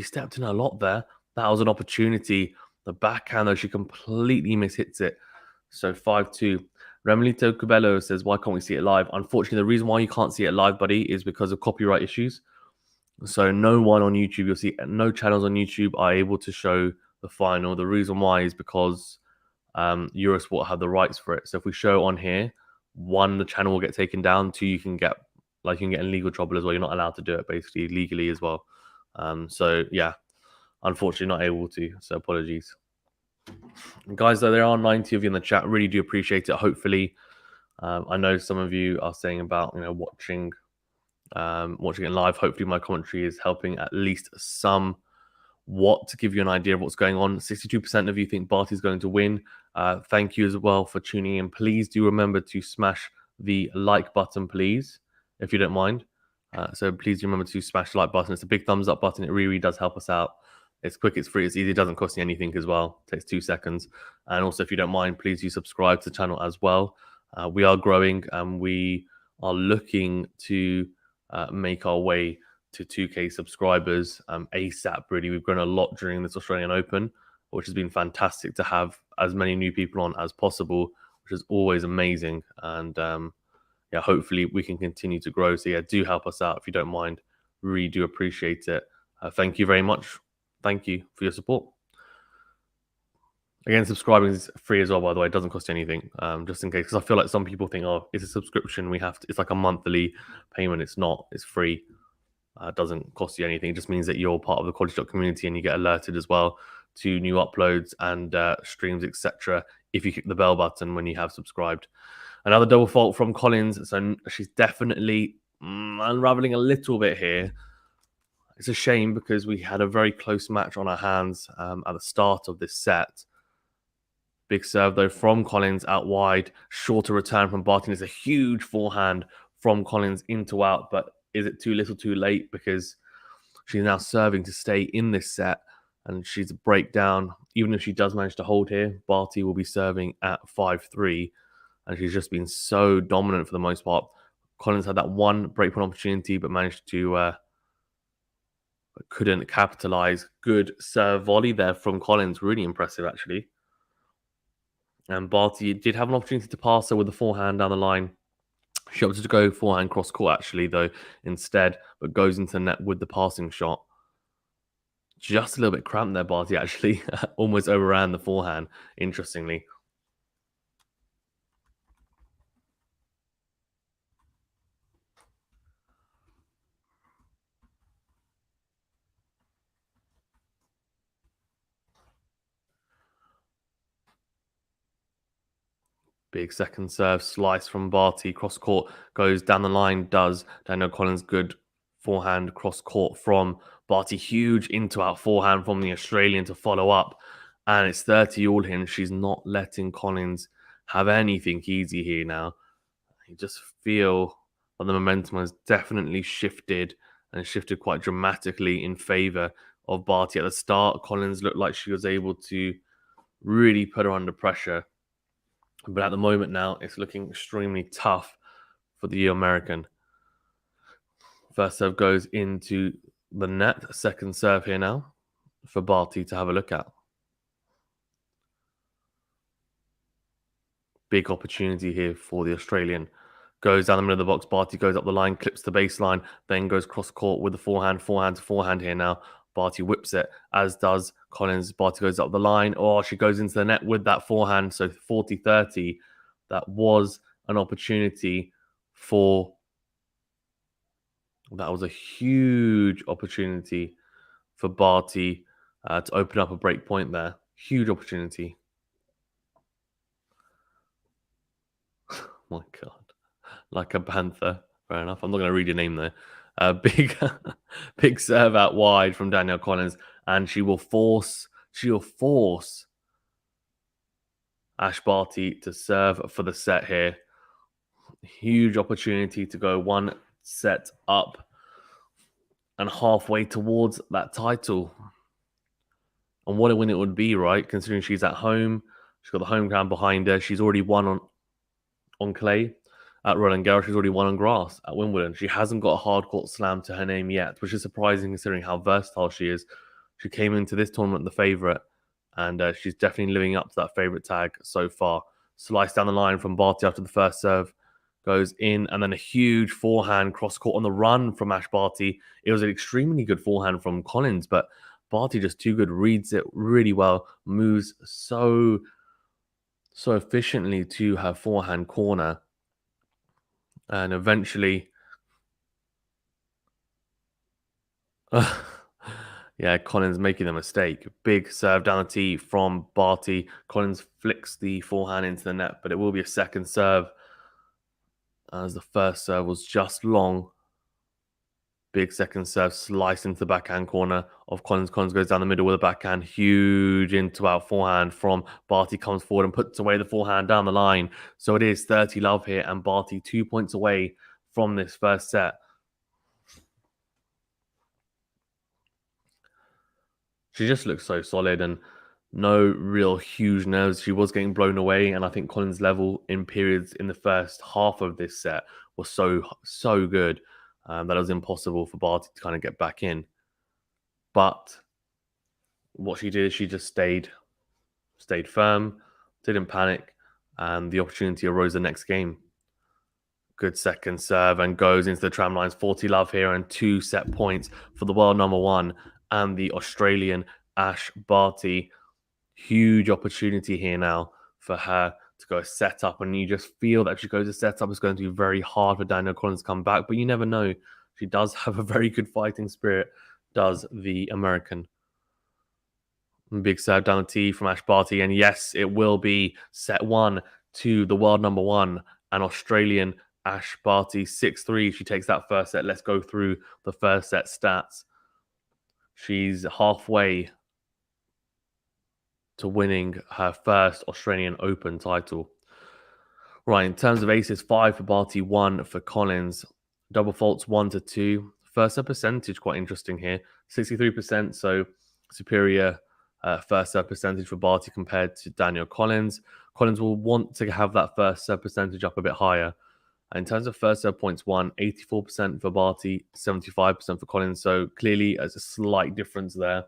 A: stepped in a lot there. That was an opportunity. The backhand, though, she completely mishits it. So 5-2. Remilito Cubello says, why can't we see it live? Unfortunately, the reason why you can't see it live, buddy, is because of copyright issues. So no one on YouTube, you'll see no channels on YouTube are able to show the final. The reason why is because Eurosport have the rights for it. So if we show on here, 1, the channel will get taken down. 2, you can get in legal trouble as well. You're not allowed to do it basically legally as well. So yeah, unfortunately not able to. So apologies. Guys, though, there are 90 of you in the chat. Really do appreciate it. Hopefully, I know some of you are saying about watching it live. Hopefully, my commentary is helping at least somewhat to give you an idea of what's going on. 62% of you think Barty's going to win. Thank you as well for tuning in. Please do remember to smash the like button, please, if you don't mind. So please remember to smash the like button. It's a big thumbs up button. It really does help us out It's quick, it's free, it's easy, it doesn't cost you anything as well. It takes 2 seconds. And also, if you don't mind, please do subscribe to the channel as well. We are growing and we are looking to make our way to 2K subscribers ASAP. Really, we've grown a lot during this Australian Open, which has been fantastic to have as many new people on as possible, which is always amazing. And yeah, hopefully we can continue to grow. So yeah, do help us out if you don't mind. Really do appreciate it. Thank you very much. Thank you for your support. Again, subscribing is free as well, by the way. It doesn't cost you anything, just in case. Because I feel like some people think, oh, it's a subscription. It's like a monthly payment. It's not. It's free. It doesn't cost you anything. It just means that you're part of the QualityShot community and you get alerted as well to new uploads and streams, etc. if you click the bell button when you have subscribed. Another double fault from Collins. So she's definitely unraveling a little bit here. It's a shame because we had a very close match on our hands at the start of this set. Big serve, though, from Collins out wide. Shorter return from Barty. It's a huge forehand from Collins into out. But is it too little too late? Because she's now serving to stay in this set. And she's a breakdown. Even if she does manage to hold here, Barty will be serving at 5-3. And she's just been so dominant for the most part. Collins had that one breakpoint opportunity, but managed to... couldn't capitalize. Good serve volley there from Collins. Really impressive, actually. And Barty did have an opportunity to pass her with the forehand down the line. She opted to go forehand cross court, actually, though, instead, but goes into the net with the passing shot. Just a little bit cramped there, Barty, actually. Almost overran the forehand, interestingly. Big second serve slice from Barty. Cross court goes down the line. Does Danielle Collins. Good forehand cross court from Barty. Huge into out forehand from the Australian to follow up. And it's 30 all in. She's not letting Collins have anything easy here now. You just feel that the momentum has definitely shifted and shifted quite dramatically in favour of Barty. At the start, Collins looked like she was able to really put her under pressure. But at the moment now, it's looking extremely tough for the American. First serve goes into the net. Second serve here now for Barty to have a look at. Big opportunity here for the Australian. Goes down the middle of the box. Barty goes up the line, clips the baseline, then goes cross court with the forehand to forehand here now. Barty whips it, as does Collins. Barty goes up the line. Oh, she goes into the net with that forehand. So 40-30. That was an opportunity for... That was a huge opportunity for Barty to open up a break point there. Huge opportunity. My God. Like a panther. Fair enough. I'm not going to read your name there. Big serve out wide from Danielle Collins, and she will force Ash Barty to serve for the set here. Huge opportunity to go one set up and halfway towards that title. And what a win it would be, right? Considering she's at home, she's got the home ground behind her. She's already won on clay at Roland Garros. She's already won on grass at Wimbledon. She hasn't got a hard court slam to her name yet, which is surprising considering how versatile she is. She came into this tournament the favourite, and she's definitely living up to that favourite tag so far. Slice down the line from Barty after the first serve goes in, and then a huge forehand cross court on the run from Ash Barty. It was an extremely good forehand from Collins, but Barty just too good, reads it really well, moves so efficiently to her forehand corner. And eventually, yeah, Collins making a mistake. Big serve down the tee from Barty. Collins flicks the forehand into the net, but it will be a second serve as the first serve was just long. Big second serve slice into the backhand corner of Collins. Collins goes down the middle with a backhand. Huge into out forehand from Barty. Comes forward and puts away the forehand down the line. So it is 30 love here, and Barty 2 points away from this first set. She just looks so solid and no real huge nerves. She was getting blown away, and I think Collins' level in periods in the first half of this set was so good that it was impossible for Barty to kind of get back in. But what she did is she just stayed firm, didn't panic, and the opportunity arose the next game. Good second serve and goes into the tram lines. 40 love here and 2 set points for the world number 1 and the Australian Ash Barty. Huge opportunity here now for her to go set up, and you just feel that if she goes to set up, it's going to be very hard for Danielle Collins to come back, but you never know. She does have a very good fighting spirit, does the American. Big serve down the tee from Ash Barty, and yes, it will be set 1 to the world number 1 and Australian Ash Barty 6-3. She takes that first set. Let's go through the first set stats. She's halfway to winning her first Australian Open title. Right, in terms of aces, 5 for Barty, 1 for Collins. Double faults 1-2. First serve percentage, quite interesting here. 63%, so superior first serve percentage for Barty compared to Danielle Collins. Collins will want to have that first serve percentage up a bit higher. In terms of first serve points won, 84% for Barty, 75% for Collins. So clearly, there's a slight difference there.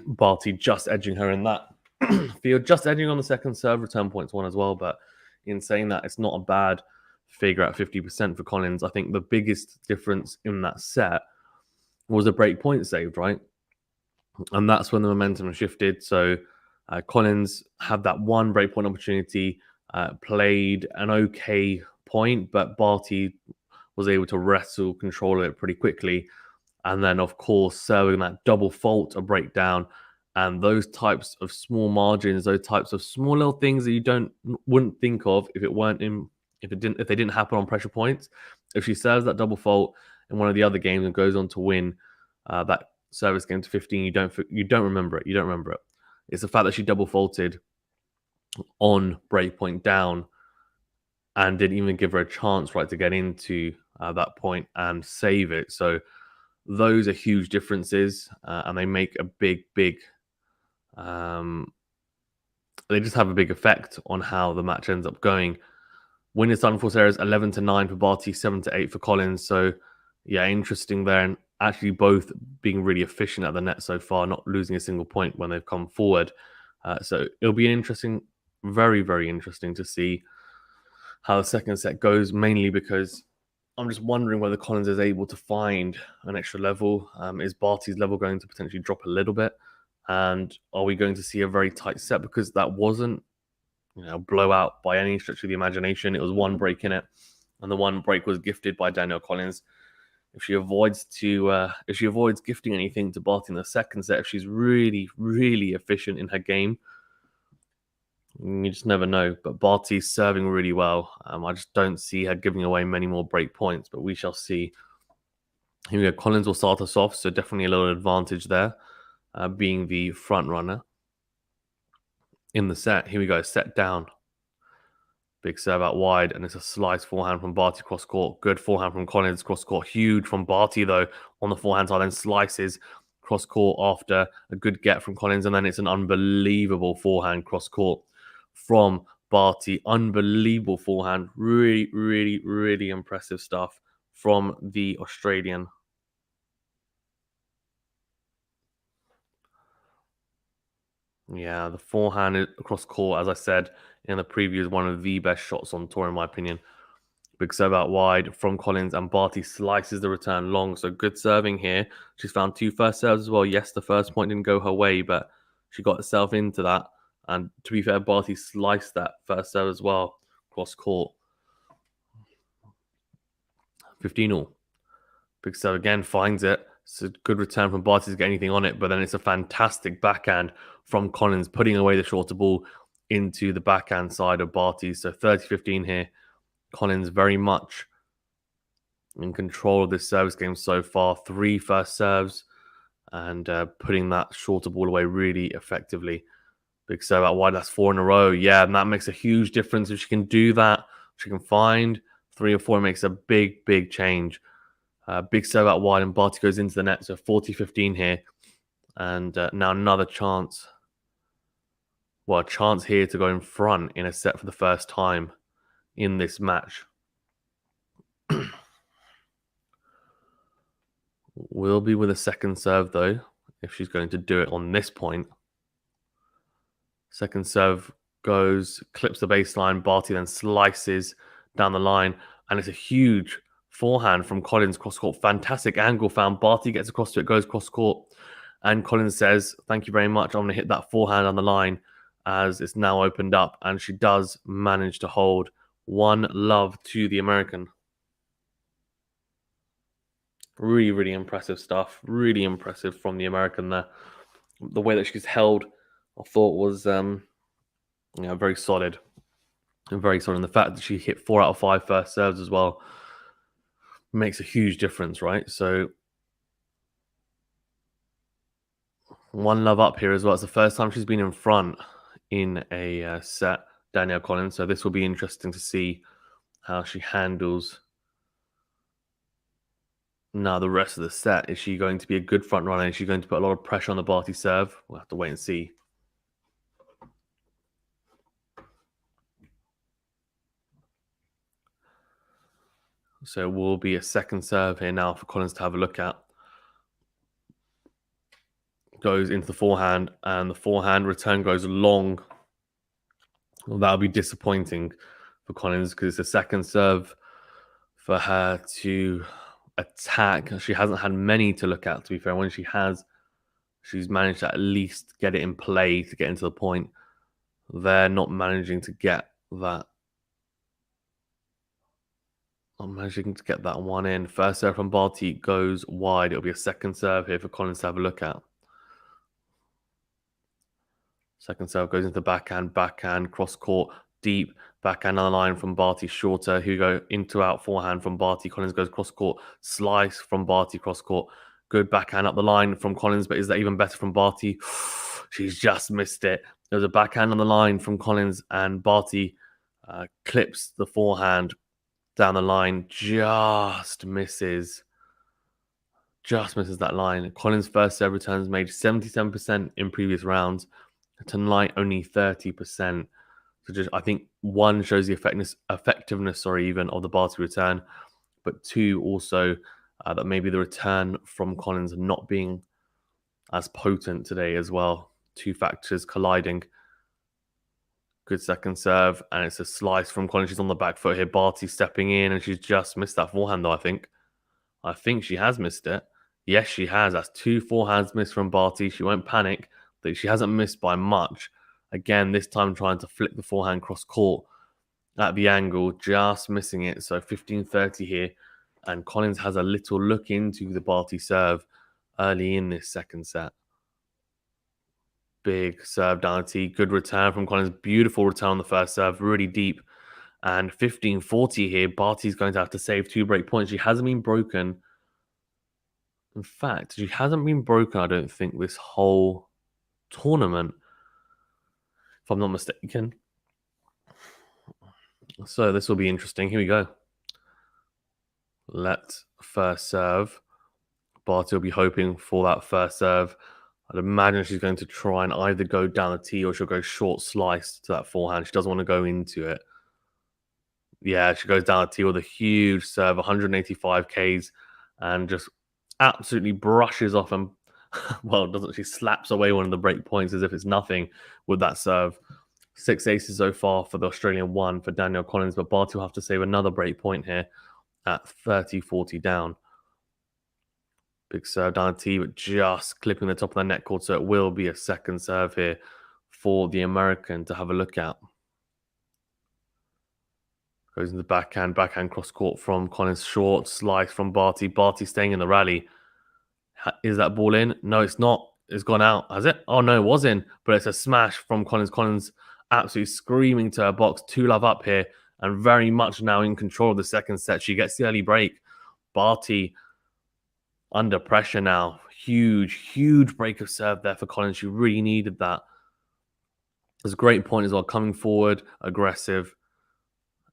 A: Barty just edging her in that field, just edging on the second serve, return points won as well. But in saying that, it's not a bad figure at 50% for Collins. I think the biggest difference in that set was a break point saved, right? And that's when the momentum shifted. So Collins had that one breakpoint opportunity, played an okay point, but Barty was able to wrestle control of it pretty quickly. And then, of course, serving that double fault, a breakdown, and those types of small margins, those types of small little things that you wouldn't think of if they didn't happen on pressure points. If she serves that double fault in one of the other games and goes on to win that service game to 15, you don't remember it. You don't remember it. It's the fact that she double faulted on breakpoint down and didn't even give her a chance, right, to get into that point and save it. So those are huge differences, and they make a big they just have a big effect on how the match ends up going. Winning starting force errors 11-9 for Barty, 7-8 for Collins. So yeah, interesting there, and actually both being really efficient at the net so far, not losing a single point when they've come forward. So it'll be interesting, very interesting to see how the second set goes, mainly because I'm just wondering whether Collins is able to find an extra level. Is Barty's level going to potentially drop a little bit? And are we going to see a very tight set? Because that wasn't, blowout by any stretch of the imagination. It was one break in it, and the one break was gifted by Danielle Collins. If she avoids gifting anything to Barty in the second set, if she's really efficient in her game, you just never know. But Barty's serving really well. I just don't see her giving away many more break points, but we shall see. Here we go. Collins will start us off, so definitely a little advantage there, being the front runner in the set. Here we go. Set down. Big serve out wide, and it's a slice forehand from Barty cross court. Good forehand from Collins cross court. Huge from Barty, though, on the forehand side, then slices cross court after a good get from Collins, and then it's an unbelievable forehand cross court from Barty. Unbelievable forehand. Really impressive stuff from the Australian. Yeah, the forehand across court, as I said in the preview, is one of the best shots on tour, in my opinion. Big serve out wide from Collins, and Barty slices the return long. So good serving here. She's found 2 first serves as well. Yes, the first point didn't go her way, but she got herself into that. And to be fair, Barty sliced that first serve as well, cross court. 15-all. Big serve again, finds it. It's a good return from Barty to get anything on it, but then it's a fantastic backhand from Collins, putting away the shorter ball into the backhand side of Barty. So 30-15 here. Collins very much in control of this service game so far. 3 first serves and putting that shorter ball away really effectively. Big serve out wide. That's 4 in a row. Yeah, and that makes a huge difference. If she can do that, she can find 3 or 4, it makes a big change. Big serve out wide, and Barty goes into the net. So 40-15 here. And now another chance. Well, a chance here to go in front in a set for the first time in this match. Will be with a second serve, though, if she's going to do it on this point. Second serve goes, clips the baseline. Barty then slices down the line, and it's a huge forehand from Collins cross court. Fantastic angle found. Barty gets across to it, goes cross court, and Collins says, "Thank you very much. I'm going to hit that forehand on the line," as it's now opened up, and she does manage to hold. 1-love to the American. Really, really impressive stuff. Really impressive from the American there. The way that she's held, I thought was very solid. And very solid. And the fact that she hit 4 out of 5 first serves as well makes a huge difference, right? So 1-love up here as well. It's the first time she's been in front in a set, Danielle Collins. So this will be interesting to see how she handles now the rest of the set. Is she going to be a good front runner? Is she going to put a lot of pressure on the Barty serve? We'll have to wait and see. So it will be a second serve here now for Collins to have a look at. Goes into the forehand, and the forehand return goes long. Well, that'll be disappointing for Collins because it's a second serve for her to attack. She hasn't had many to look at, to be fair. When she has, she's managed to at least get it in play to get into the point. They're not managing to get that. Not managing to get that one in. First serve from Barty goes wide. It'll be a second serve here for Collins to have a look at. Second serve goes into backhand, cross court, deep, backhand on the line from Barty, shorter. Here we go, into out forehand from Barty. Collins goes cross court, slice from Barty, cross court. Good backhand up the line from Collins, but is that even better from Barty? She's just missed it. There's a backhand on the line from Collins, and Barty clips the forehand down the line, just misses that line. Collins' first serve returns made 77% in previous rounds. Tonight, only 30%. So just, I think, one shows the effectiveness, even of the Barty return, but two also that maybe the return from Collins not being as potent today as well. Two factors colliding. Good second serve, and it's a slice from Collins. She's on the back foot here. Barty stepping in, and she's just missed that forehand, though, I think she has missed it. Yes, she has. That's 2 forehands missed from Barty. She won't panic. She hasn't missed by much. Again, this time trying to flick the forehand cross court at the angle, just missing it. So 15-30 here. And Collins has a little look into the Barty serve early in this second set. Big serve down the tee. Good return from Collins. Beautiful return on the first serve. Really deep. And 15-40 here. Barty's going to have to save 2 break points. She hasn't been broken. In fact, she hasn't been broken, I don't think, this whole tournament, if I'm not mistaken. So this will be interesting. Here we go. Let first serve. Barty will be hoping for that first serve. I'd imagine she's going to try and either go down the tee or she'll go short slice to that forehand. She doesn't want to go into it. Yeah, she goes down the tee with a huge serve, 185 Ks, and just absolutely brushes off and, well, doesn't she? Slaps away one of the break points as if it's nothing with that serve. 6 aces so far for the Australian 1 for Danielle Collins, but Barty will have to save another break point here at 30-40 down. Big serve down the tee, but just clipping the top of the net cord, so it will be a second serve here for the American to have a look at. Goes into the backhand cross court from Collins, short slice from Barty. Barty staying in the rally. Is that ball in? No, it's not. It's gone out, has it? Oh no, it was in, but it's a smash from Collins. Collins absolutely screaming to her box. 2-love up here, and very much now in control of the second set. She gets the early break. Barty under pressure now. Huge break of serve there for Collins. She really needed that. There's a great point as well, coming forward, aggressive.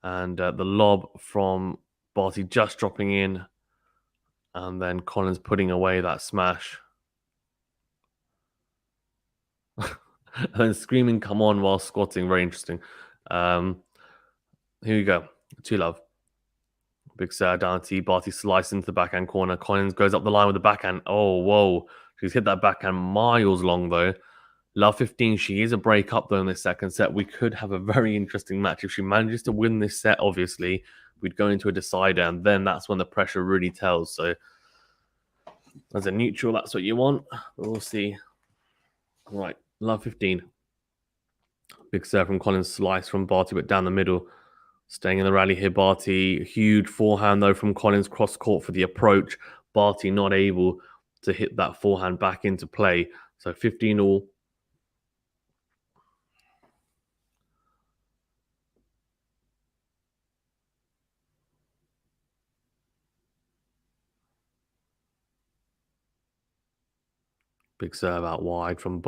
A: And the lob from Barty just dropping in. And then Collins putting away that smash. and then screaming "come on" while squatting. Very interesting. Here we go. 2-love. Big serve down to Barty, slice into the backhand corner. Collins goes up the line with the backhand. Oh, whoa. She's hit that backhand miles long, though. Love 15. She is a break up, though, in this second set. We could have a very interesting match. If she manages to win this set, obviously, we'd go into a decider, and then that's when the pressure really tells. So, as a neutral, that's what you want. We'll see. All right, love 15. Big serve from Collins, slice from Barty, but down the middle. Staying in the rally here, Barty. Huge forehand, though, from Collins cross court for the approach. Barty not able to hit that forehand back into play. So 15 all. Big serve out wide from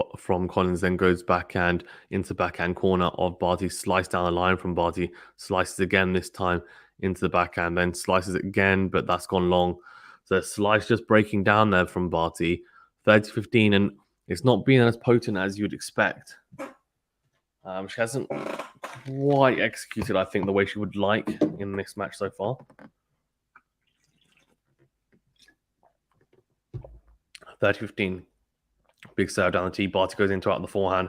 A: Collins, then goes backhand into backhand corner of Barty. Slice down the line from Barty. Slices again this time into the backhand, then slices it again, but that's gone long. So slice just breaking down there from Barty. 30-15, and it's not being as potent as you'd expect. She hasn't quite executed, I think, the way she would like in this match so far. 30-15. Big serve down the tee. Barty goes into out the forehand.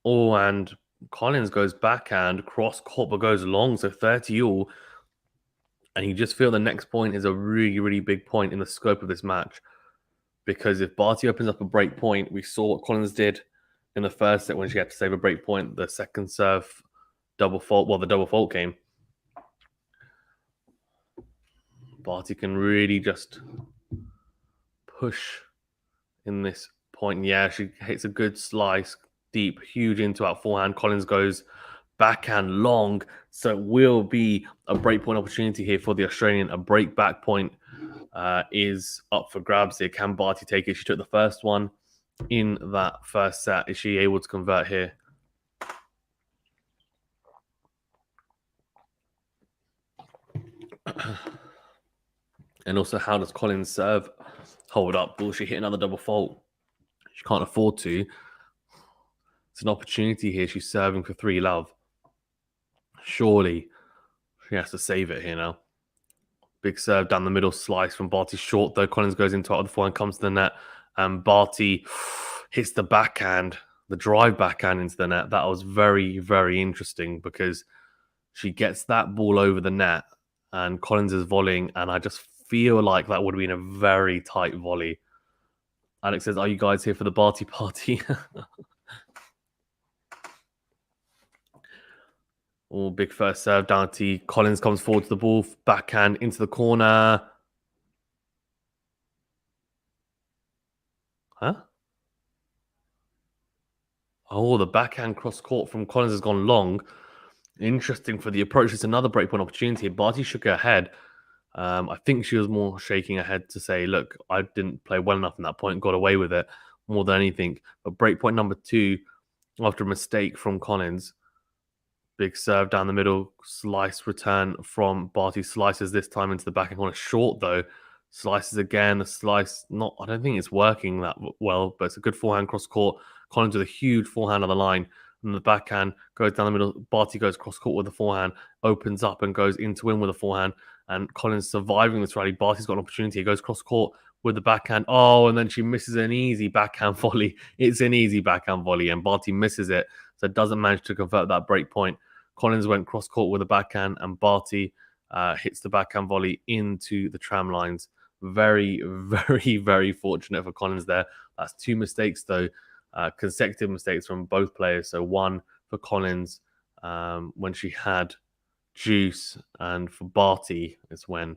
A: Oh, and Collins goes backhand, cross court, but goes long. So 30 all. And you just feel the next point is a really, really big point in the scope of this match. Because if Barty opens up a break point, we saw what Collins did in the first set when she had to save a break point. The second serve double fault, well, the double fault game. Barty can really just push in this point. Yeah, she hits a good slice, deep, huge into out forehand. Collins goes backhand long, so it will be a breakpoint opportunity here for the Australian. A break back point is up for grabs here. Can Barty take it? She took the first one in that first set. Is she able to convert here? And also, how does Collins serve hold up? Will she hit another double fault? She can't afford to. It's an opportunity here. She's serving for 3-love. Surely she has to save it here now. Big serve down the middle, slice from Barty short, though. Collins goes into it, the forehand comes to the net, and Barty hits the backhand, the drive backhand into the net. That was very, very interesting because she gets that ball over the net, and Collins is volleying, and I just feel like that would have been a very tight volley. Alex says, "Are you guys here for the Barty party?" Oh, big first serve down to Collins, comes forward to the ball, backhand into the corner. Huh? Oh, the backhand cross court from Collins has gone long. Interesting for the approach. It's another breakpoint opportunity. Barty shook her head. I think she was more shaking her head to say, look, I didn't play well enough in that point, got away with it more than anything. But breakpoint number 2, after a mistake from Collins, big serve down the middle, slice return from Barty, slices this time into the backhand corner. Short though, slices again, the slice, I don't think it's working that well, but it's a good forehand cross court. Collins with a huge forehand on the line. And the backhand goes down the middle. Barty goes cross court with the forehand, opens up and goes in to win with a forehand. And Collins surviving this rally. Barty's got an opportunity. He goes cross court with the backhand. Oh, and then she misses an easy backhand volley. It's an easy backhand volley, and Barty misses it. So doesn't manage to convert that break point. Collins went cross court with a backhand, and Barty hits the backhand volley into the tram lines. Very, very, very fortunate for Collins there. That's 2 mistakes, though. Consecutive mistakes from both players. So one for Collins when she had juice, and for Barty is when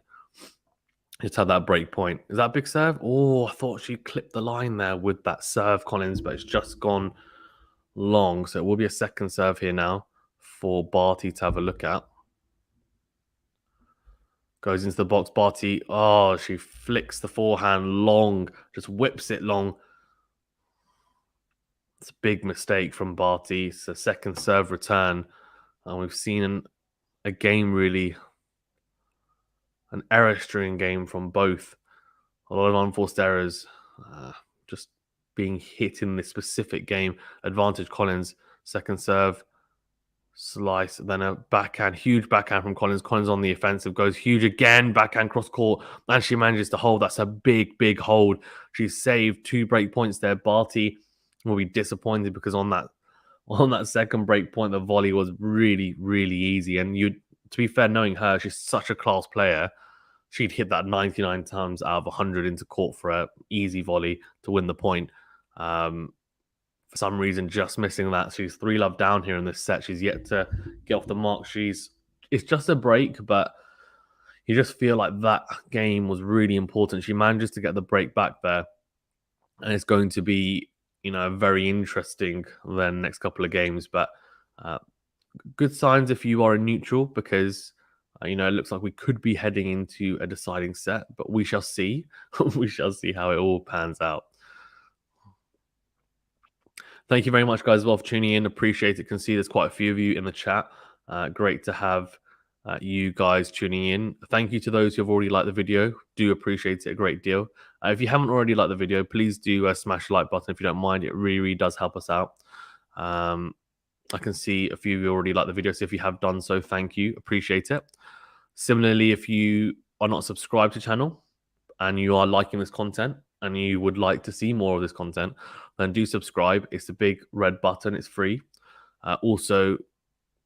A: it's had that break point. Is that a big serve? Oh, I thought she clipped the line there with that serve, Collins, but it's just gone long. So it will be a second serve here now for Barty to have a look at. Goes into the box, Barty. Oh, she flicks the forehand long, just whips it long. It's a big mistake from Barty. It's a second serve return. And we've seen a game, really, an error-string game from both. A lot of unforced errors. Just being hit in this specific game. Advantage Collins, second serve, slice, then a backhand, huge backhand from Collins. Collins on the offensive, goes huge again, backhand cross court, and she manages to hold. That's a big, big hold. She's saved 2 break points there. Barty will be disappointed because on that second break point, the volley was really, really easy. And to be fair, knowing her, she's such a class player. She'd hit that 99 times out of 100 into court for an easy volley to win the point. For some reason, just missing that. She's 3-love down here in this set. She's yet to get off the mark. It's just a break, but you just feel like that game was really important. She manages to get the break back there, and it's going to be, very interesting then next couple of games. But good signs if you are a neutral, because it looks like we could be heading into a deciding set, but we shall see. We shall see how it all pans out. Thank you very much, guys, as well, for tuning in. Appreciate it. Can see there's quite a few of you in the chat. Great to have you guys tuning in. Thank you to those who have already liked the video. Do appreciate it a great deal. If you haven't already liked the video, please do smash the like button if you don't mind. It really, really does help us out. I can see a few of you already like the video, so if you have done so, thank you. Appreciate it. Similarly, if you are not subscribed to the channel and you are liking this content and you would like to see more of this content, then do subscribe. It's a big red button. It's free. Also,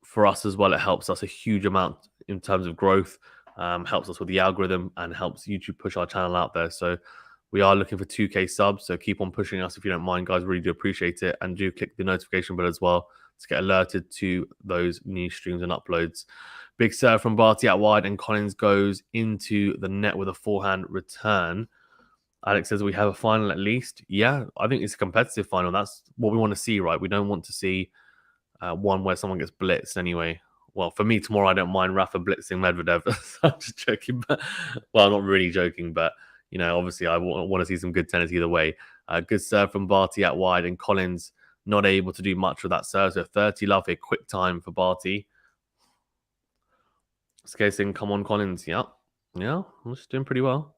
A: for us as well, it helps us a huge amount in terms of growth, helps us with the algorithm, and helps YouTube push our channel out there. So we are looking for 2K subs, so keep on pushing us if you don't mind, guys. Really do appreciate it. And do click the notification bell as well to get alerted to those new streams and uploads. Big serve from Barty out wide, and Collins goes into the net with a forehand return. Alex says, we have a final at least. Yeah, I think it's a competitive final. That's what we want to see, right? We don't want to see one where someone gets blitzed anyway. Well, for me, tomorrow, I don't mind Rafa blitzing Medvedev. I'm just joking. But, well, not really joking, but, obviously I want to see some good tennis either way. Good serve from Barty out wide, and Collins not able to do much with that serve. So 30-love here, quick time for Barty. Skacing, come on, Collins. Yeah, I'm just doing pretty well.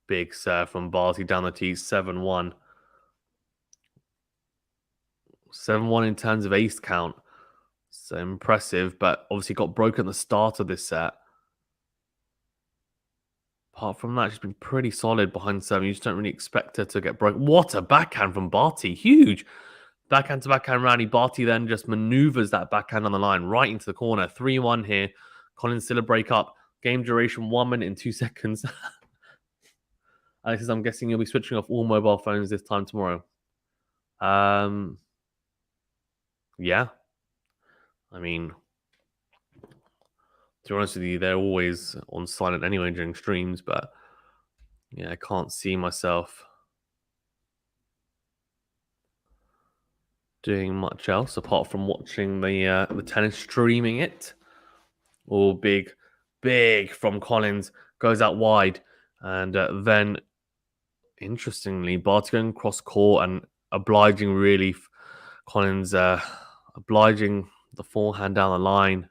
A: Big serve from Barty down the tee, 7-1. 7-1 in terms of ace count. So impressive, but obviously got broken at the start of this set. Apart from that, she's been pretty solid behind 7. You just don't really expect her to get broken. What a backhand from Barty. Huge. Backhand to backhand rally. Barty then just maneuvers that backhand on the line right into the corner. 3-1 here. Collins still a break up. Game duration 1 minute and 2 seconds. Alex says, I'm guessing you'll be switching off all mobile phones this time tomorrow. Yeah. I mean, to be honest with you, they're always on silent anyway during streams, but yeah, I can't see myself doing much else apart from watching the tennis, streaming it. Oh, big from Collins, goes out wide, and then interestingly, Barty going cross court and obliging really Collins, obliging the forehand down the line.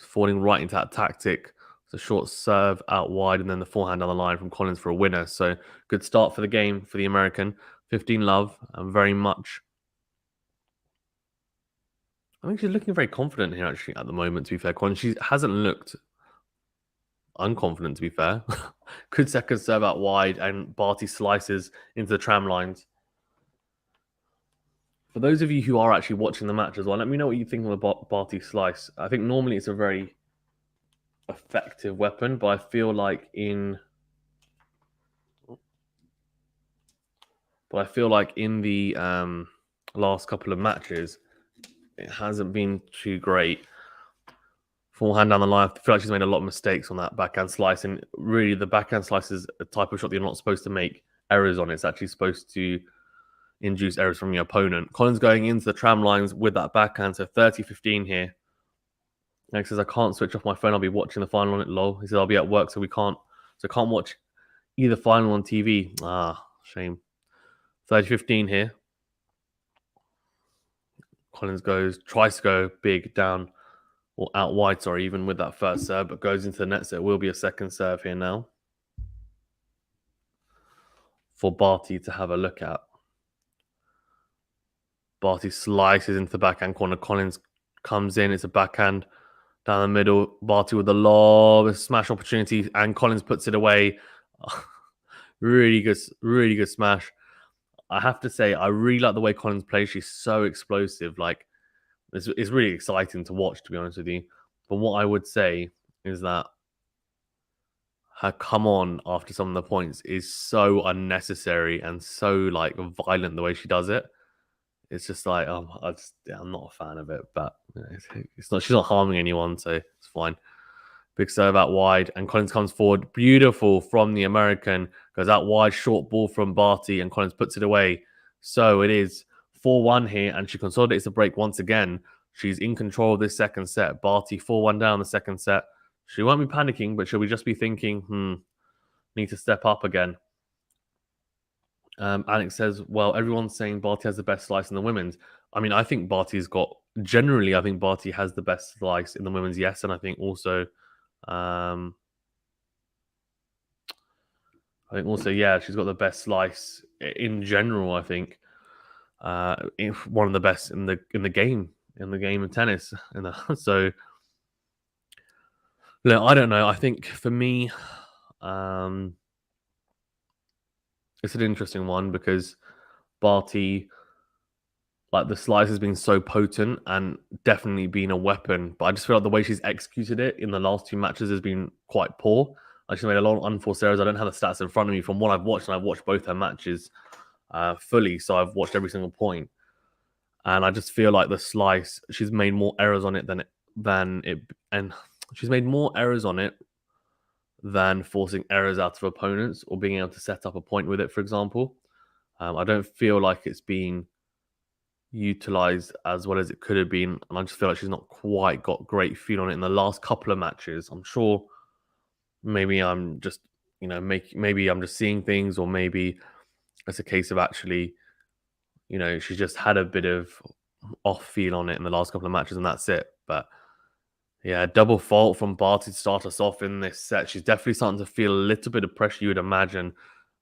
A: Falling right into that tactic. It's a short serve out wide, and then the forehand down the line from Collins for a winner. So good start for the game for the American. 15-love, and very much. I think she's looking very confident here, actually, at the moment, to be fair. Collins, she hasn't looked unconfident, to be fair. Good second serve out wide, and Barty slices into the tram lines. For those of you who are actually watching the match as well, let me know what you think of the Barty slice. I think normally it's a very effective weapon, but I feel like in the last couple of matches, it hasn't been too great. Forehand down the line, I feel like she's made a lot of mistakes on that backhand slice, and really the backhand slice is a type of shot that you're not supposed to make errors on. It's actually supposed to induce errors from your opponent. Collins going into the tram lines with that backhand, so 30-15 here. Next says, I can't switch off my phone. I'll be watching the final on it, lol. He says, I'll be at work, so I can't watch either final on TV. Ah, shame. 30-15 here. Collins tries to go big down or out wide, sorry, even with that first serve, but goes into the net, so it will be a second serve here now for Barty to have a look at. Barty slices into the backhand corner. Collins comes in. It's a backhand down the middle. Barty with the lob, smash opportunity, and Collins puts it away. Really good smash. I have to say, I really like the way Collins plays. She's so explosive. Like, it's really exciting to watch, to be honest with you. But what I would say is that her come on after some of the points is so unnecessary and so like violent the way she does it. It's just like I'm not a fan of it, but you know, it's not. She's not harming anyone, so it's fine. Big serve out wide, and Collins comes forward. Beautiful from the American. Goes out wide, short ball from Barty, and Collins puts it away. So it is 4-1 here, and she consolidates the break once again. She's in control of this second set. Barty 4-1 down the second set. She won't be panicking, but she'll just be thinking, need to step up again. Alex says, well, everyone's saying Barty has the best slice in the women's. I mean, I think Barty has the best slice in the women's, yes. And I think also, yeah, she's got the best slice in general, I think. One of the best in the game of tennis. So, look, I don't know. I think for me, it's an interesting one because Barty, like the slice has been so potent and definitely been a weapon. But I just feel like the way she's executed it in the last two matches has been quite poor. Like she's made a lot of unforced errors. I don't have the stats in front of me from what I've watched, and I've watched both her matches fully. So I've watched every single point. And I just feel like the slice, she's made more errors on it and she's made more errors on it than forcing errors out of opponents or being able to set up a point with it, for example. I don't feel like it's been utilized as well as it could have been, and I just feel like she's not quite got great feel on it in the last couple of matches. I'm sure maybe I'm just, maybe I'm just seeing things, or maybe it's a case of actually, she's just had a bit of off feel on it in the last couple of matches, and that's it. But yeah, double fault from Barty to start us off in this set. She's definitely starting to feel a little bit of pressure, you would imagine.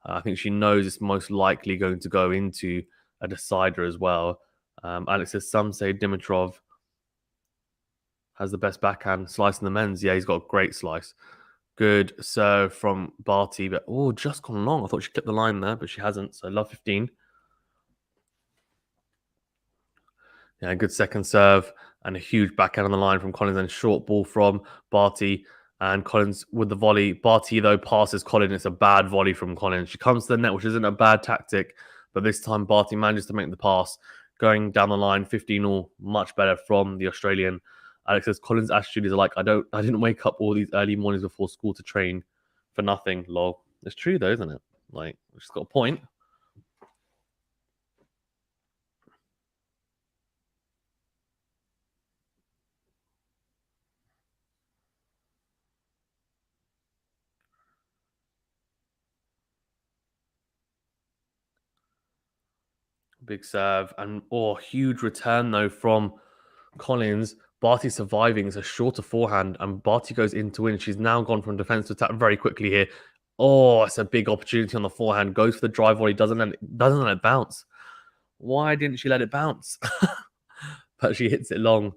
A: I think she knows it's most likely going to go into a decider as well. Alex says, some say Dimitrov has the best backhand slice in the men's. Yeah, he's got a great slice. Good serve from Barty, but just gone long. I thought she clipped the line there, but she hasn't. So love 15. Yeah, good second serve and a huge backhand on the line from Collins, and short ball from Barty. And Collins with the volley. Barty, though, passes Collins. It's a bad volley from Collins. She comes to the net, which isn't a bad tactic. But this time, Barty manages to make the pass. Going down the line, 15-all, much better from the Australian. Alex says, Collins' attitude is like, I didn't wake up all these early mornings before school to train for nothing, lol. It's true, though, isn't it? Like, she's got a point. Big serve and huge return though from Collins. Barty surviving. It's a shorter forehand, and Barty goes in to win. She's now gone from defense to attack very quickly here. It's a big opportunity on the forehand. Goes for the drive volley. Doesn't let it bounce. Why didn't she let it bounce? But she hits it long.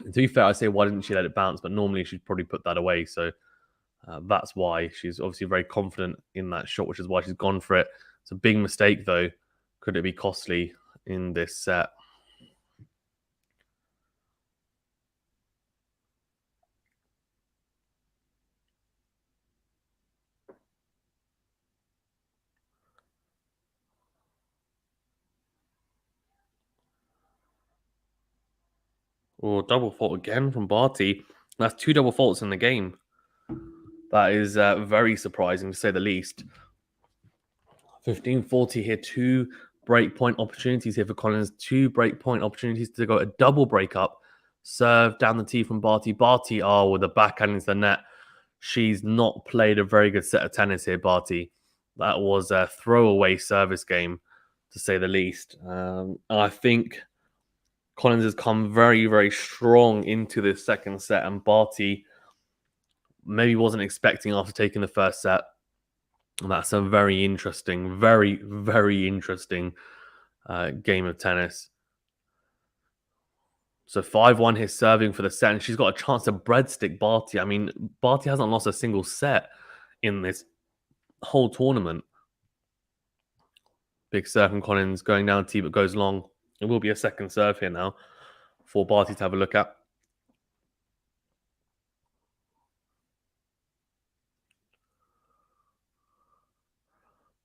A: And to be fair, I say why didn't she let it bounce? But normally she'd probably put that away. So that's why she's obviously very confident in that shot, which is why she's gone for it. It's a big mistake though. Could it be costly in this set? Double fault again from Barty. That's 2 double faults in the game. That is very surprising to say the least. 15-40 here. 2 breakpoint opportunities here for Collins. 2 breakpoint opportunities to go a double breakup. Serve down the tee from Barty. Barty, with the backhand into the net. She's not played a very good set of tennis here, Barty. That was a throwaway service game, to say the least. I think Collins has come very, very strong into this second set, and Barty maybe wasn't expecting after taking the first set. And that's a very interesting, very, very interesting game of tennis. So 5-1 here serving for the set, and she's got a chance to breadstick Barty. I mean, Barty hasn't lost a single set in this whole tournament. Big serve from Collins going down T, but goes long. It will be a second serve here now for Barty to have a look at.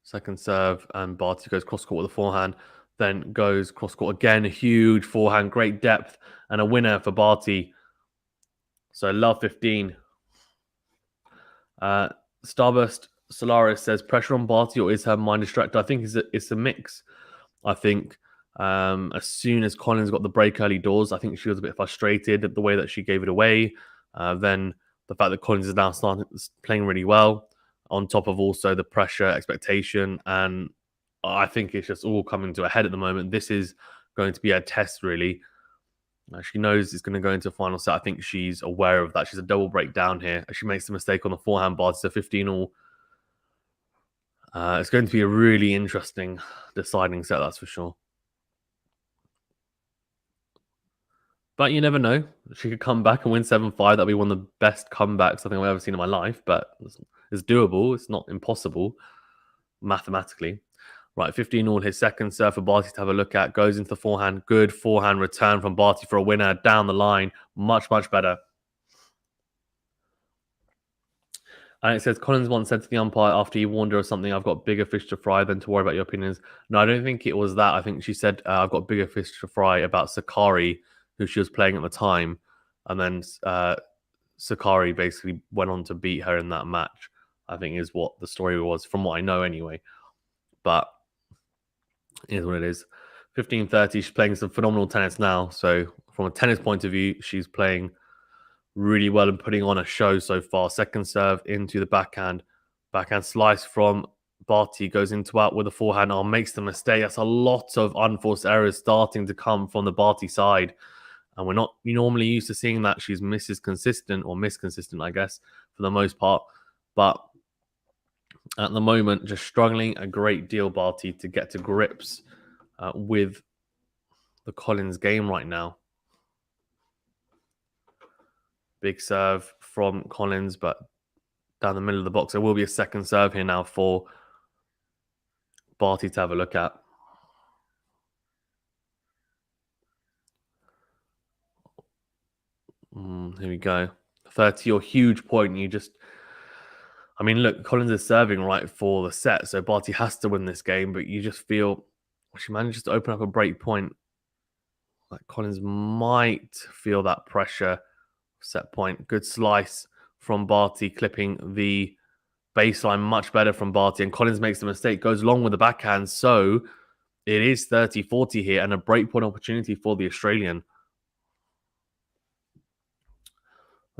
A: Second serve, and Barty goes cross-court with a forehand, then goes cross-court again. A huge forehand, great depth, and a winner for Barty. So love 15. Starburst Solaris says, pressure on Barty, or is her mind distracted? I think it's a mix. I think as soon as Collins got the break early doors, I think she was a bit frustrated at the way that she gave it away. Then the fact that Collins is now playing really well, on top of also the pressure, expectation, and I think it's just all coming to a head at the moment. This is going to be a test, really. She knows it's going to go into a final set. I think she's aware of that. She's a double break down here. She makes the mistake on the forehand bar. So 15-all. It's going to be a really interesting deciding set, that's for sure. But you never know. She could come back and win 7-5. That'll be one of the best comebacks I think I've ever seen in my life. But it's doable. It's not impossible mathematically. Right, 15-all, his second serve for Barty to have a look at. Goes into the forehand. Good forehand return from Barty for a winner. Down the line. Much, much better. And it says, Collins once said to the umpire after he warned her or something, I've got bigger fish to fry than to worry about your opinions. No, I don't think it was that. I think she said, I've got bigger fish to fry about Sakari, who she was playing at the time. And then Sakari basically went on to beat her in that match, I think is what the story was, from what I know anyway. But it is what it is. 15-30, she's playing some phenomenal tennis now. So from a tennis point of view, she's playing really well and putting on a show so far. Second serve into the backhand. Backhand slice from Barty, goes into out with a forehand arm, makes the mistake. That's a lot of unforced errors starting to come from the Barty side. And we're not normally used to seeing that. She's misconsistent, I guess, for the most part. But at the moment, just struggling a great deal, Barty, to get to grips with the Collins game right now. Big serve from Collins, but down the middle of the box. There will be a second serve here now for Barty to have a look at. Here we go. 30, your huge point. I mean, look, Collins is serving right for the set, so Barty has to win this game, but you just feel she manages to open up a break point. Like Collins might feel that pressure. Set point. Good slice from Barty, clipping the baseline much better from Barty. And Collins makes the mistake, goes long with the backhand. So it is 30-40 here and a breakpoint opportunity for the Australian.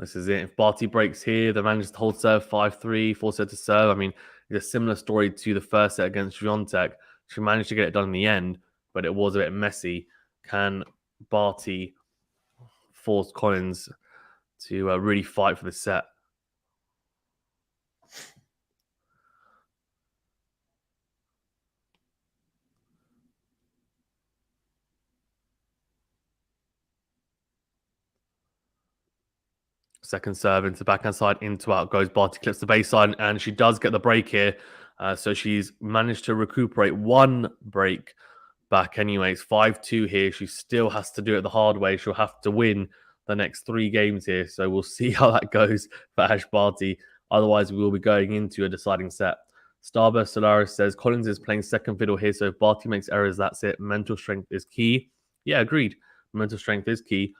A: This is it. If Barty breaks here, the manages to hold serve 5-3, 4 set to serve. I mean, it's a similar story to the first set against Swiatek. She managed to get it done in the end, but it was a bit messy. Can Barty force Collins to really fight for the set? Second serve into backhand side, into out goes Barty, clips the baseline, and she does get the break here. So she's managed to recuperate one break back anyways. 5-2 here. She still has to do it the hard way. She'll have to win the next 3 games here. So we'll see how that goes for Ash Barty. Otherwise, we will be going into a deciding set. Starburst Solaris says, Collins is playing second fiddle here. So if Barty makes errors, that's it. Mental strength is key. Yeah, agreed. Mental strength is key.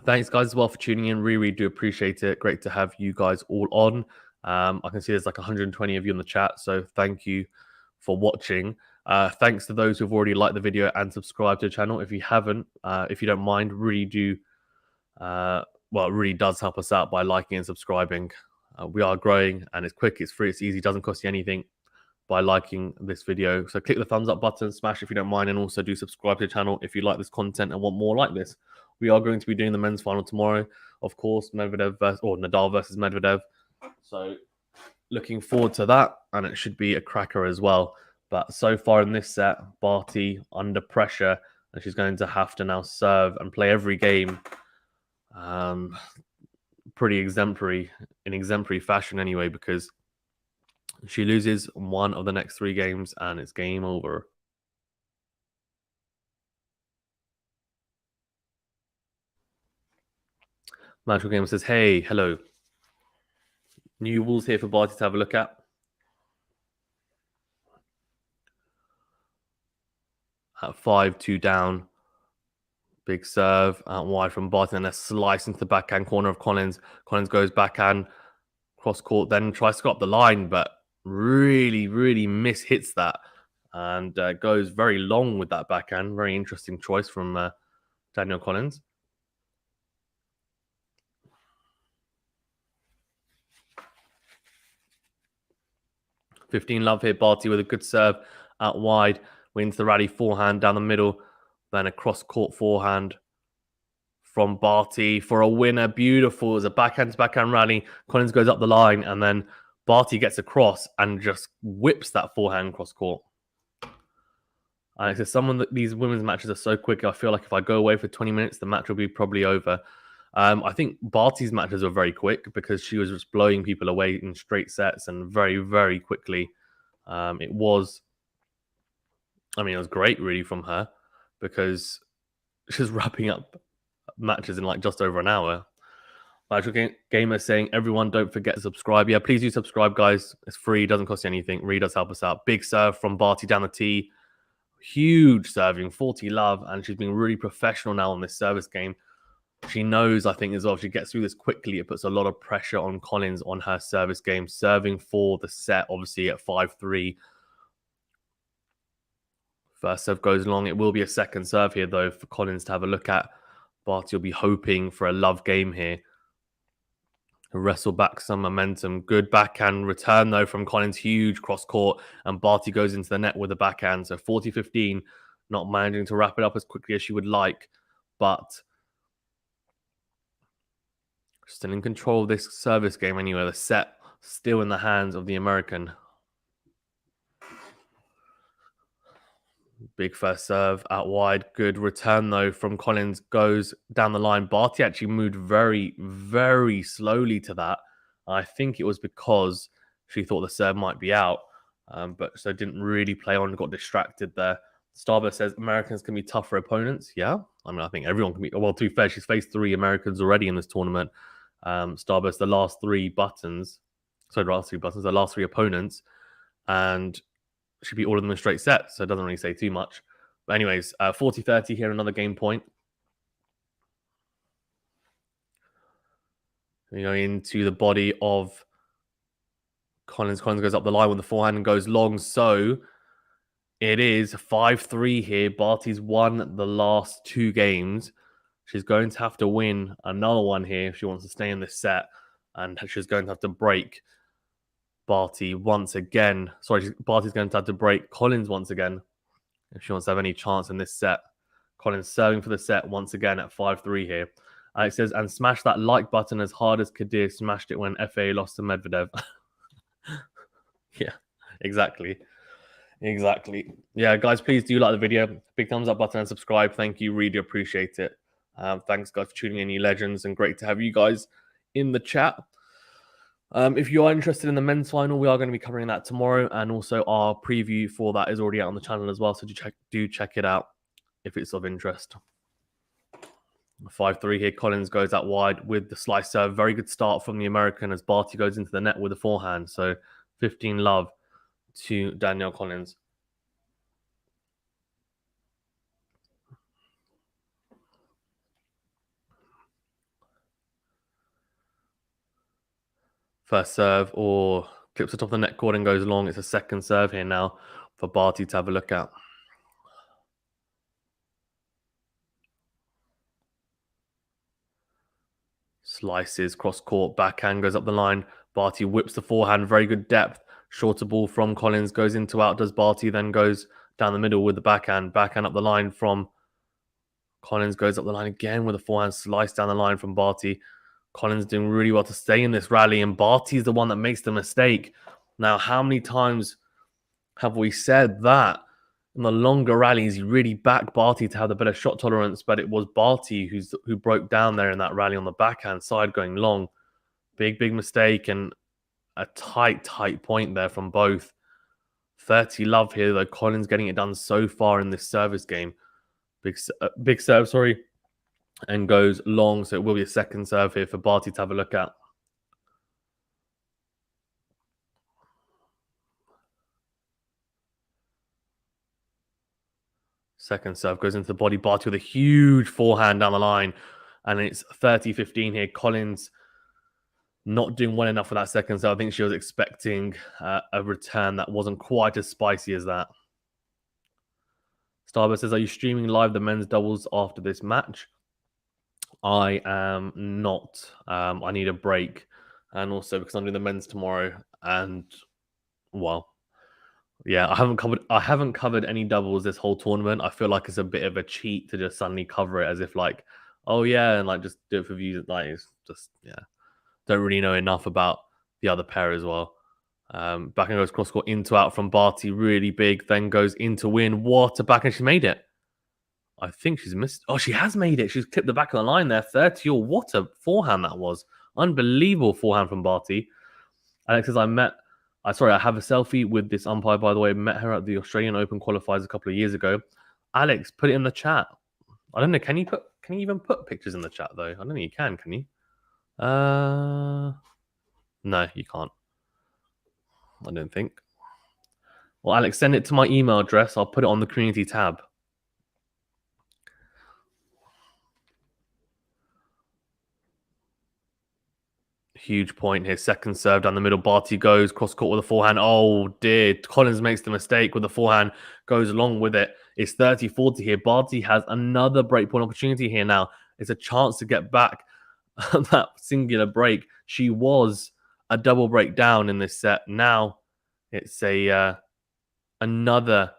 A: Thanks, guys, as well for tuning in. Really do appreciate it. Great to have you guys all on. I can see there's like 120 of you in the chat, so thank you for watching. Thanks to those who've already liked the video and subscribed to the channel. If you haven't, if you don't mind, really do. Well, it really does help us out by liking and subscribing. We are growing, and it's quick, it's free, it's easy, doesn't cost you anything. by liking this video. So click the thumbs up button, smash if you don't mind, and also do subscribe to the channel if you like this content and want more like this. We are going to be doing the men's final tomorrow, of course, Nadal versus Medvedev. So looking forward to that, and it should be a cracker as well. But so far in this set, Barty under pressure, and she's going to have to now serve and play every game pretty exemplary, in exemplary fashion anyway, because she loses one of the next 3 games and it's game over. Magical Gamer says, hey, hello. New rules here for Barty to have a look at. At 5-2 down. Big serve out wide from Barty, and a slice into the backhand corner of Collins. Collins goes backhand, cross court, then tries to go up the line, but really, really hits that and goes very long with that backhand. Very interesting choice from Danielle Collins. $15 here, Barty with a good serve out wide. Wins the rally forehand down the middle. Then a cross-court forehand from Barty for a winner. Beautiful. It was a backhand-to-backhand rally. Collins goes up the line, and then Barty gets across and just whips that forehand cross-court. And it's just someone that these women's matches are so quick. I feel like if I go away for 20 minutes, the match will be probably over. I think Barty's matches were very quick because she was just blowing people away in straight sets and very, very quickly. It was great really from her because she's wrapping up matches in like just over an hour. Magical Gamer saying, everyone don't forget to subscribe. Yeah, please do subscribe, guys. It's free, doesn't cost you anything. Really does help us out. Big serve from Barty down the tee. Huge serving, 40 love, and she's been really professional now on this service game. She knows, I think, as well, if she gets through this quickly, it puts a lot of pressure on Collins on her service game. Serving for the set, obviously, at 5-3. First serve goes long. It will be a second serve here, though, for Collins to have a look at. Barty will be hoping for a love game here. Wrestle back some momentum. Good backhand return, though, from Collins. Huge cross-court, and Barty goes into the net with a backhand. So 40-15, not managing to wrap it up as quickly as she would like, but still in control of this service game anyway. The set still in the hands of the American. Big first serve out wide. Good return, though, from Collins. Goes down the line. Barty actually moved very, very slowly to that. I think it was because she thought the serve might be out, but so didn't really play on, got distracted there. Starburst says Americans can be tougher opponents. Yeah, I think everyone can be. Well, to be fair, she's faced 3 Americans already in this tournament. Starburst, the last 3 opponents, and should be all of them in straight sets, so it doesn't really say too much. But anyways, 40-30 here, another game point. We go into the body of Collins. Collins goes up the line with the forehand and goes long. So it is 5-3 here. Barty's won the last 2 games. She's going to have to win another one here if she wants to stay in this set. And she's going to have to break Barty once again. Barty's going to have to break Collins once again if she wants to have any chance in this set. Collins serving for the set once again at 5-3 here. It says, and smash that like button as hard as Kadir smashed it when FA lost to Medvedev. Yeah, exactly. Yeah, guys, please do like the video. Big thumbs up button and subscribe. Thank you. Really appreciate it. Thanks, guys, for tuning in, you legends, and great to have you guys in the chat. If you are interested in the men's final, we are going to be covering that tomorrow, and also our preview for that is already out on the channel as well, so do check it out if it's of interest. 5-3 here. Collins goes out wide with the slice serve. Very good start from the American as Barty goes into the net with the forehand. So 15 love to Danielle Collins. First serve or clips the top of the net cord and goes long. It's a second serve here now for Barty to have a look at. Slices, cross court, backhand goes up the line. Barty whips the forehand, very good depth. Shorter ball from Collins, goes into out, does Barty, then goes down the middle with the backhand up the line from Collins, goes up the line again with a forehand slice down the line from Barty. Collins doing really well to stay in this rally, and Barty's the one that makes the mistake. Now, how many times have we said that in the longer rallies, you really back Barty to have the better shot tolerance, but it was Barty who broke down there in that rally on the backhand side going long. Big mistake, and a tight point there from both. 30 love here, though. Collins getting it done so far in this service game. Big serve, sorry, and goes long, so it will be a second serve here for Barty to have a look at. Second serve goes into the body. Barty with a huge forehand down the line, and it's 30-15 here. Collins not doing well enough for that second serve. I think she was expecting a return that wasn't quite as spicy as that. Starburst says, are you streaming live the men's doubles after this match? I am not. I need a break. And also because I'm doing the men's tomorrow. And, well, yeah, I haven't covered any doubles this whole tournament. I feel like it's a bit of a cheat to just suddenly cover it as if like, oh yeah, and like just do it for views. Like it's just, yeah. Don't really know enough about the other pair as well. Back and goes cross court into out from Barty, really big. Then goes into win. What a back, and she made it. I think she's missed. Oh, she has made it. She's clipped the back of the line there. 30 all. What a forehand that was. Unbelievable forehand from Barty. Alex says, I have a selfie with this umpire, by the way. Met her at the Australian Open qualifiers a couple of years ago. Alex, put it in the chat. I don't know. Can you even put pictures in the chat though? I don't think you can you? No, you can't. I don't think. Well, Alex, send it to my email address. I'll put it on the community tab. Huge point here. Second serve down the middle. Barty goes cross court with a forehand. Oh dear. Collins makes the mistake with the forehand. Goes along with it. It's 30-40 here. Barty has another breakpoint opportunity here now. It's a chance to get back that singular break. She was a double break down in this set. Now it's another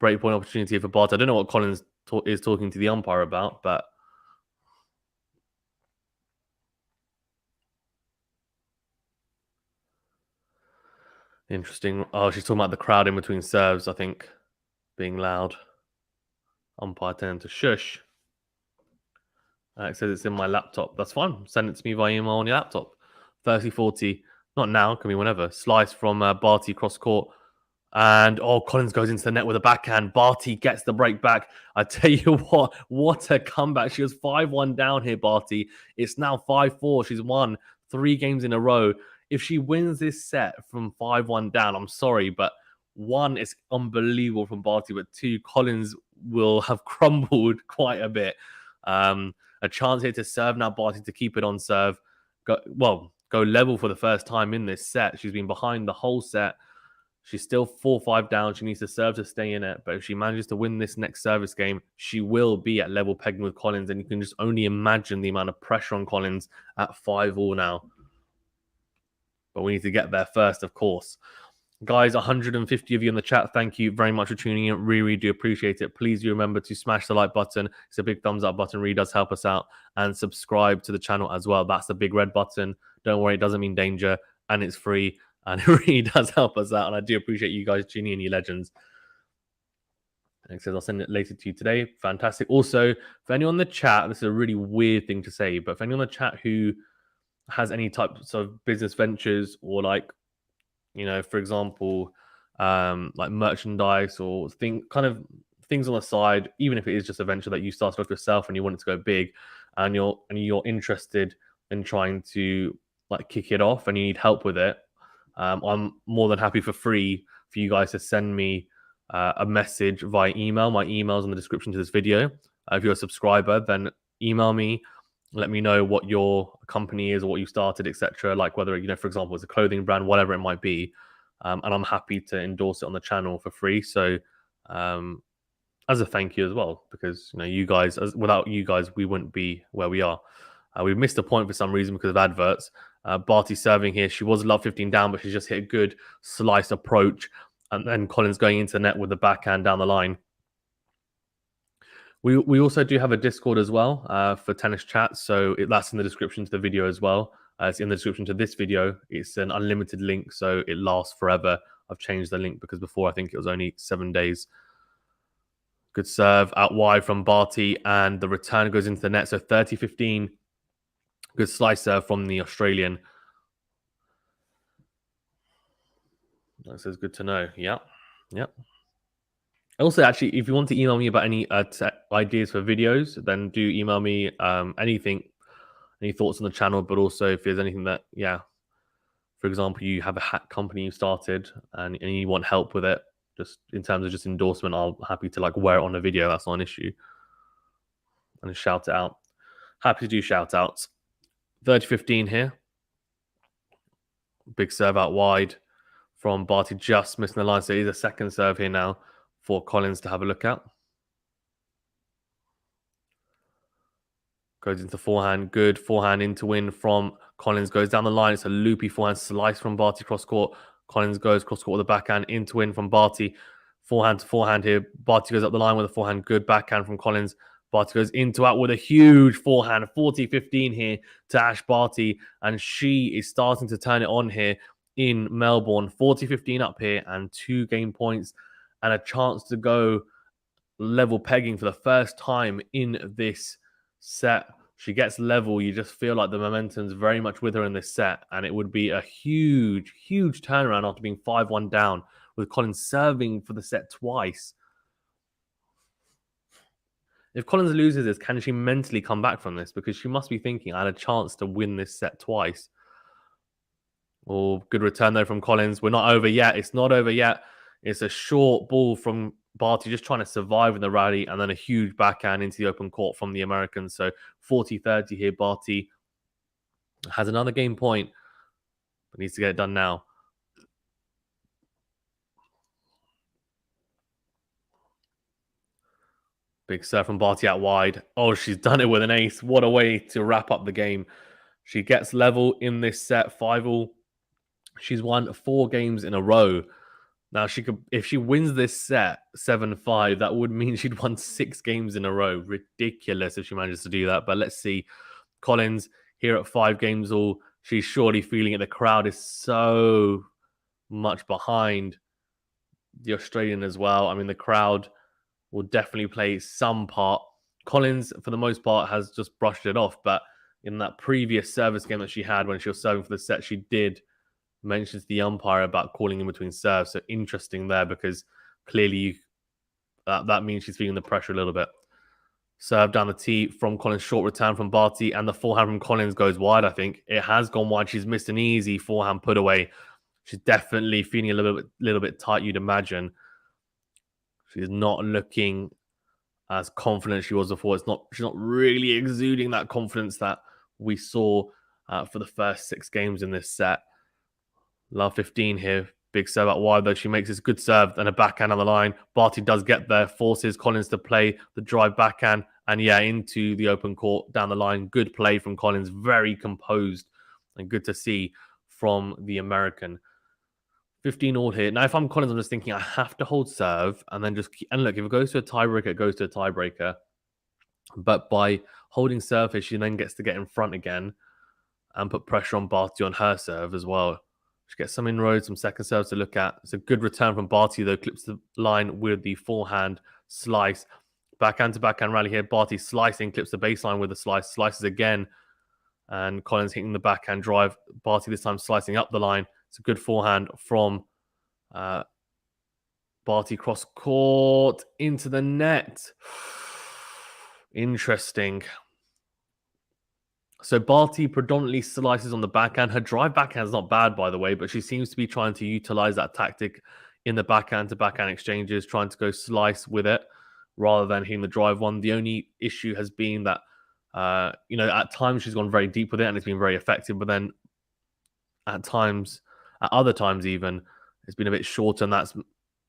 A: breakpoint opportunity for Barty. I don't know what Collins is talking to the umpire about, but interesting. Oh, she's talking about the crowd in between serves, I think, being loud. Umpire telling him to shush. It says it's in my laptop. That's fine. Send it to me via email on your laptop. 30-40. Not now. Can be whenever. Slice from Barty cross court. And, Collins goes into the net with a backhand. Barty gets the break back. I tell you what a comeback. She was 5-1 down here, Barty. It's now 5-4. She's won 3 games in a row. If she wins this set from 5-1 down, I'm sorry, but 1, it's unbelievable from Barty, but 2, Collins will have crumbled quite a bit. A chance here to serve now, Barty, to keep it on serve. Go level for the first time in this set. She's been behind the whole set. She's still 4-5 down. She needs to serve to stay in it. But if she manages to win this next service game, she will be at level pegging with Collins. And you can just only imagine the amount of pressure on Collins at 5-all now. But we need to get there first, of course. Guys, 150 of you in the chat. Thank you very much for tuning in. Really do appreciate it. Please do remember to smash the like button. It's a big thumbs up button. Really does help us out. And subscribe to the channel as well. That's the big red button. Don't worry, it doesn't mean danger. And it's free. And it really does help us out. And I do appreciate you guys tuning in, you legends. And it says, I'll send it later to you today. Fantastic. Also, for anyone in the chat, this is a really weird thing to say, but for anyone in the chat who has any types of business ventures or like, for example, like merchandise or things on the side, even if it is just a venture that you started off yourself and you want it to go big, and you're interested in trying to like kick it off and you need help with it, I'm more than happy for free for you guys to send me a message via email. My email's in the description to this video. If you're a subscriber, then email me. Let me know what your company is or what you started, etc. Like whether, for example, it's a clothing brand, whatever it might be. And I'm happy to endorse it on the channel for free. So as a thank you as well, because, you guys, without you guys, we wouldn't be where we are. We've missed a point for some reason because of adverts. Barty serving here. She was love 15 down, but she just hit a good slice approach. And then Collins going into the net with the backhand down the line. We also do have a Discord as well for tennis chat. So that's in the description to the video as well. It's in the description to this video. It's an unlimited link, so it lasts forever. I've changed the link because before I think it was only 7 days. Good serve out wide from Barty, and the return goes into the net. So 30-15. Good slice serve from the Australian. That says good to know. Yep. Also, actually, if you want to email me about any ideas for videos, then do email me anything, any thoughts on the channel, but also if there's anything that, for example, you have a hat company you started and you want help with it, just in terms of just endorsement, I'll happy to like wear it on a video. That's not an issue. And shout it out. Happy to do shout outs. 30-15 here. Big serve out wide from Barty, just missing the line. So he's a second serve here now for Collins to have a look at. Goes into forehand. Good forehand into win from Collins. Goes down the line. It's a loopy forehand slice from Barty cross court. Collins goes cross court with a backhand into win from Barty. Forehand to forehand here. Barty goes up the line with a forehand. Good backhand from Collins. Barty goes into out with a huge forehand. 40-15 here to Ash Barty. And she is starting to turn it on here in Melbourne. 40-15 up here and 2 game points and a chance to go level pegging for the first time in this set. She gets level. You just feel like the momentum's very much with her in this set, and it would be a huge turnaround after being 5-1 down, with Collins serving for the set twice. If Collins loses this, can she mentally come back from this? Because she must be thinking, I had a chance to win this set twice. Oh, good return though from Collins. We're not over yet. It's not over yet. It's a short ball from Barty, just trying to survive in the rally, and then a huge backhand into the open court from the Americans. So 40-30 here. Barty has another game point, but needs to get it done now. Big serve from Barty out wide. Oh, she's done it with an ace. What a way to wrap up the game. She gets level in this set, 5-all. She's won 4 games in a row. Now, she could, if she wins this set 7-5, that would mean she'd won 6 games in a row. Ridiculous if she manages to do that. But let's see. Collins here at 5 games all. She's surely feeling it. The crowd is so much behind the Australian as well. I mean, the crowd will definitely play some part. Collins, for the most part, has just brushed it off. But in that previous service game that she had when she was serving for the set, she did mention to the umpire about calling in between serves. So interesting there, because clearly that means she's feeling the pressure a little bit. Serve down the tee from Collins, short return from Barty, and the forehand from Collins goes wide, I think. It has gone wide. She's missed an easy forehand put away. She's definitely feeling a little bit tight, you'd imagine. She's not looking as confident as she was before. She's not really exuding that confidence that we saw for the first 6 games in this set. Love 15 here. Big serve out wide, though. She makes this good serve and a backhand on the line. Barty does get there, forces Collins to play the drive backhand, and into the open court down the line. Good play from Collins. Very composed and good to see from the American. 15-all here. Now, if I'm Collins, I'm just thinking I have to hold serve and then just keep, and look, if it goes to a tiebreaker, it goes to a tiebreaker. But by holding serve here, she then gets to get in front again and put pressure on Barty on her serve as well. She gets some inroads, some second serves to look at. It's a good return from Barty, though. Clips the line with the forehand slice. Backhand to backhand rally here. Barty slicing, clips the baseline with the slice. Slices again. And Collins hitting the backhand drive. Barty this time slicing up the line. It's a good forehand from Barty cross court into the net. Interesting. So Barty predominantly slices on the backhand. Her drive backhand is not bad, by the way, but she seems to be trying to utilize that tactic in the backhand to backhand exchanges, trying to go slice with it rather than hitting the drive one. The only issue has been that, at times she's gone very deep with it and it's been very effective, but then at other times even, it's been a bit shorter, and that's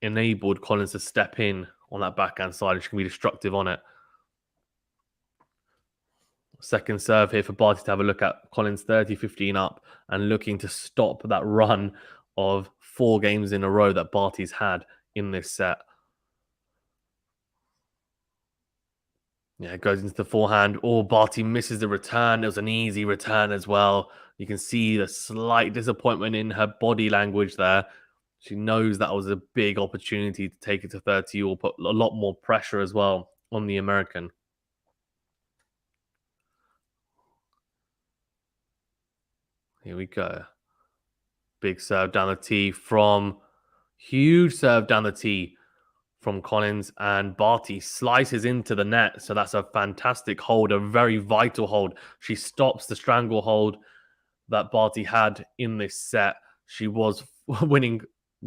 A: enabled Collins to step in on that backhand side, and she can be destructive on it. Second serve here for Barty to have a look at. Collins 30-15 up and looking to stop that run of 4 games in a row that Barty's had in this set. Yeah, it goes into the forehand. Oh, Barty misses the return. It was an easy return as well. You can see the slight disappointment in her body language there. She knows that was a big opportunity to take it to 30 or put a lot more pressure as well on the American. Here we go. Big serve down the tee from... Huge serve down the tee from Collins, and Barty slices into the net. So that's a fantastic hold, a very vital hold. She stops the stranglehold that Barty had in this set. She was winning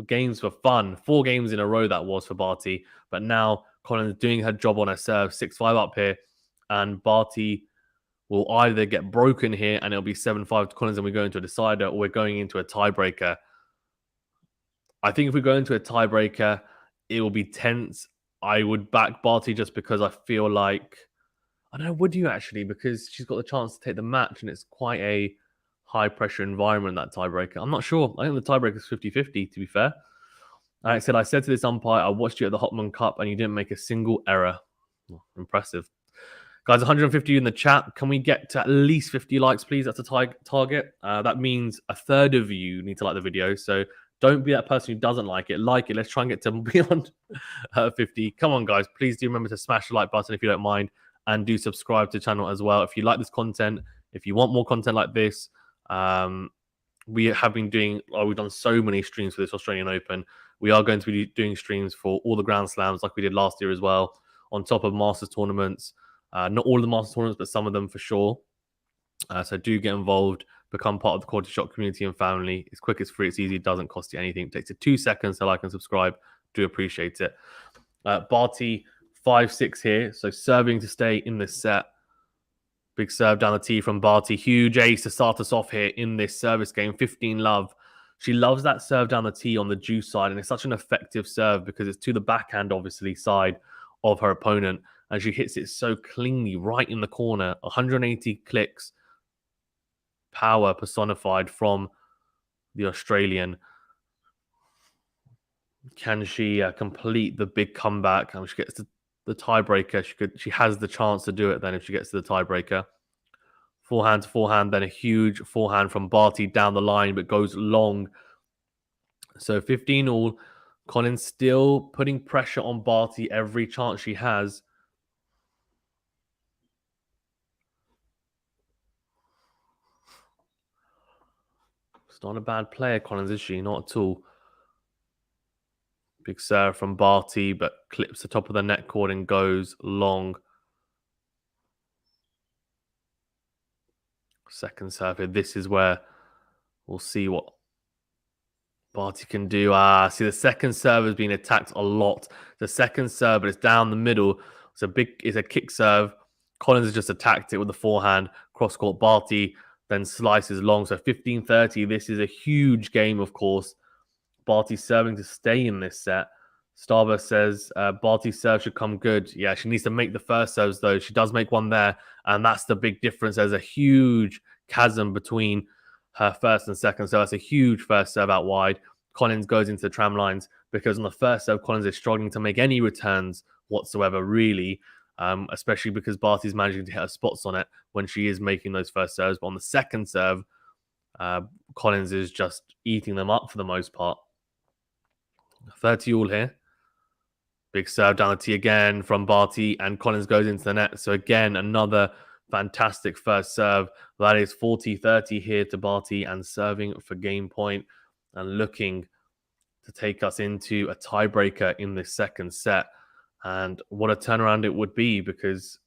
A: games for fun. 4 games in a row that was for Barty. But now Collins doing her job on her serve, 6-5 up here. And Barty will either get broken here and it'll be 7-5 to Collins and we go into a decider, or we're going into a tiebreaker. I think if we go into a tiebreaker, it will be tense. I would back Barty just because I feel like... I don't know, would you actually? Because she's got the chance to take the match and it's quite a high-pressure environment, that tiebreaker. I'm not sure. I think the tiebreaker is 50-50, to be fair. I said to this umpire, I watched you at the Hopman Cup and you didn't make a single error. Oh, impressive. Guys, 150 in the chat. Can we get to at least 50 likes, please? That's a target. That means a third of you need to like the video. So don't be that person who doesn't like it. Like it. Let's try and get to beyond 50. Come on, guys. Please do remember to smash the like button if you don't mind. And do subscribe to the channel as well. If you like this content, if you want more content like this, we have been doing... we've done so many streams for this Australian Open. We are going to be doing streams for all the Grand Slams like we did last year as well, on top of Masters tournaments. Not all of the Masters tournaments, but some of them for sure. So do get involved, become part of the QualityShot community and family. It's quick, it's free, it's easy, it doesn't cost you anything. It takes you 2 seconds to like and subscribe. Do appreciate it. Barty 5-6 here, so serving to stay in this set. Big serve down the tee from Barty. Huge ace to start us off here in this service game. 15 love. She loves that serve down the tee on the juice side, and it's such an effective serve because it's to the backhand, obviously, side of her opponent, and she hits it so cleanly right in the corner. 180 clicks, power personified from the Australian. Can she complete the big comeback? She gets to the tiebreaker. She has the chance to do it then if she gets to the tiebreaker. Forehand to forehand, then a huge forehand from Barty down the line, but goes long. So 15 all. Collins still putting pressure on Barty every chance she has. It's not a bad player, Collins, is she? Not at all. Big serve from Barty, but clips the top of the net cord and goes long. Second serve here. This is where we'll see what Barty can do. See, the second serve has been attacked a lot. The second serve, but it's down the middle. It's a kick serve. Collins has just attacked it with the forehand. Cross-court Barty then slices long. So 15-30. This is a huge game, of course. Barty serving to stay in this set. Starburst says Barty's serve should come good. Yeah, she needs to make the first serves, though. She does make one there, and that's the big difference. There's a huge chasm between her first and second serve. That's a huge first serve out wide. Collins goes into the tram lines because on the first serve, Collins is struggling to make any returns whatsoever, really, especially because Barty's managing to hit her spots on it when she is making those first serves. But on the second serve, Collins is just eating them up for the most part. 30 all here. Big serve down the tee again from Barty, and Collins goes into the net. So again, another fantastic first serve. That is 40-30 here to Barty, and serving for game point and looking to take us into a tiebreaker in this second set. And what a turnaround it would be, because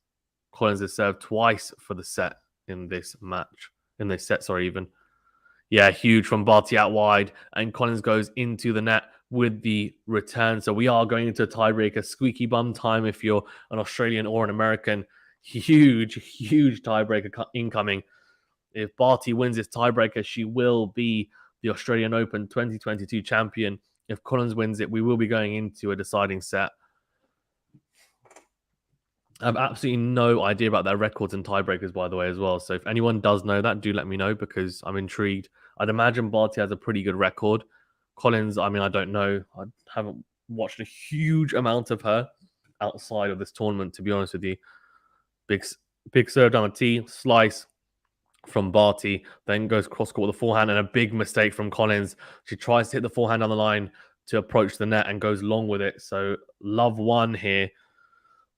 A: Collins has served twice for the set in this match. In this set, sorry, even. Yeah, huge from Barty out wide, and Collins goes into the net with the return. So we are going into a tiebreaker. Squeaky bum time if you're an Australian or an American. Huge, huge tiebreaker incoming. If Barty wins this tiebreaker, she will be the Australian Open 2022 champion. If Collins wins it, we will be going into a deciding set. I have absolutely no idea about their records and tiebreakers, by the way, as well. So if anyone does know that, do let me know because I'm intrigued. I'd imagine Barty has a pretty good record. Collins, I mean, I don't know. I haven't watched a huge amount of her outside of this tournament, to be honest with you. Big, big serve down the tee, slice from Barty, then goes cross court with a forehand and a big mistake from Collins. She tries to hit the forehand on the line to approach the net and goes long with it. So love one here.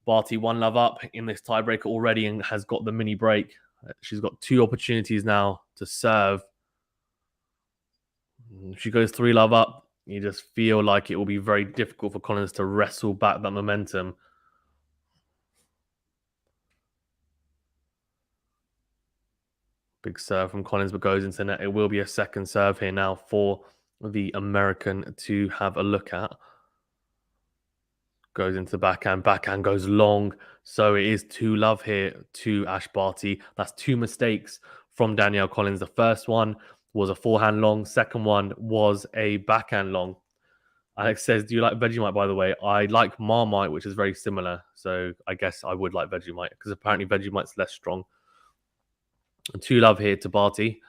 A: Barty 1-love up in this tiebreaker already and has got the mini break. She's got 2 opportunities now to serve. If she goes 3-love up, you just feel like it will be very difficult for Collins to wrestle back that momentum. Big serve from Collins, but goes into net. It will be a second serve here now for the American to have a look at. Goes into the backhand goes long. So it is 2-love here to Ash Barty. That's 2 mistakes from Danielle Collins. The first one was a forehand long. Second one was a backhand long. Alex says, do you like Vegemite, by the way? I like Marmite, which is very similar. So I guess I would like Vegemite because apparently Vegemite's less strong. 2-love here to Barty.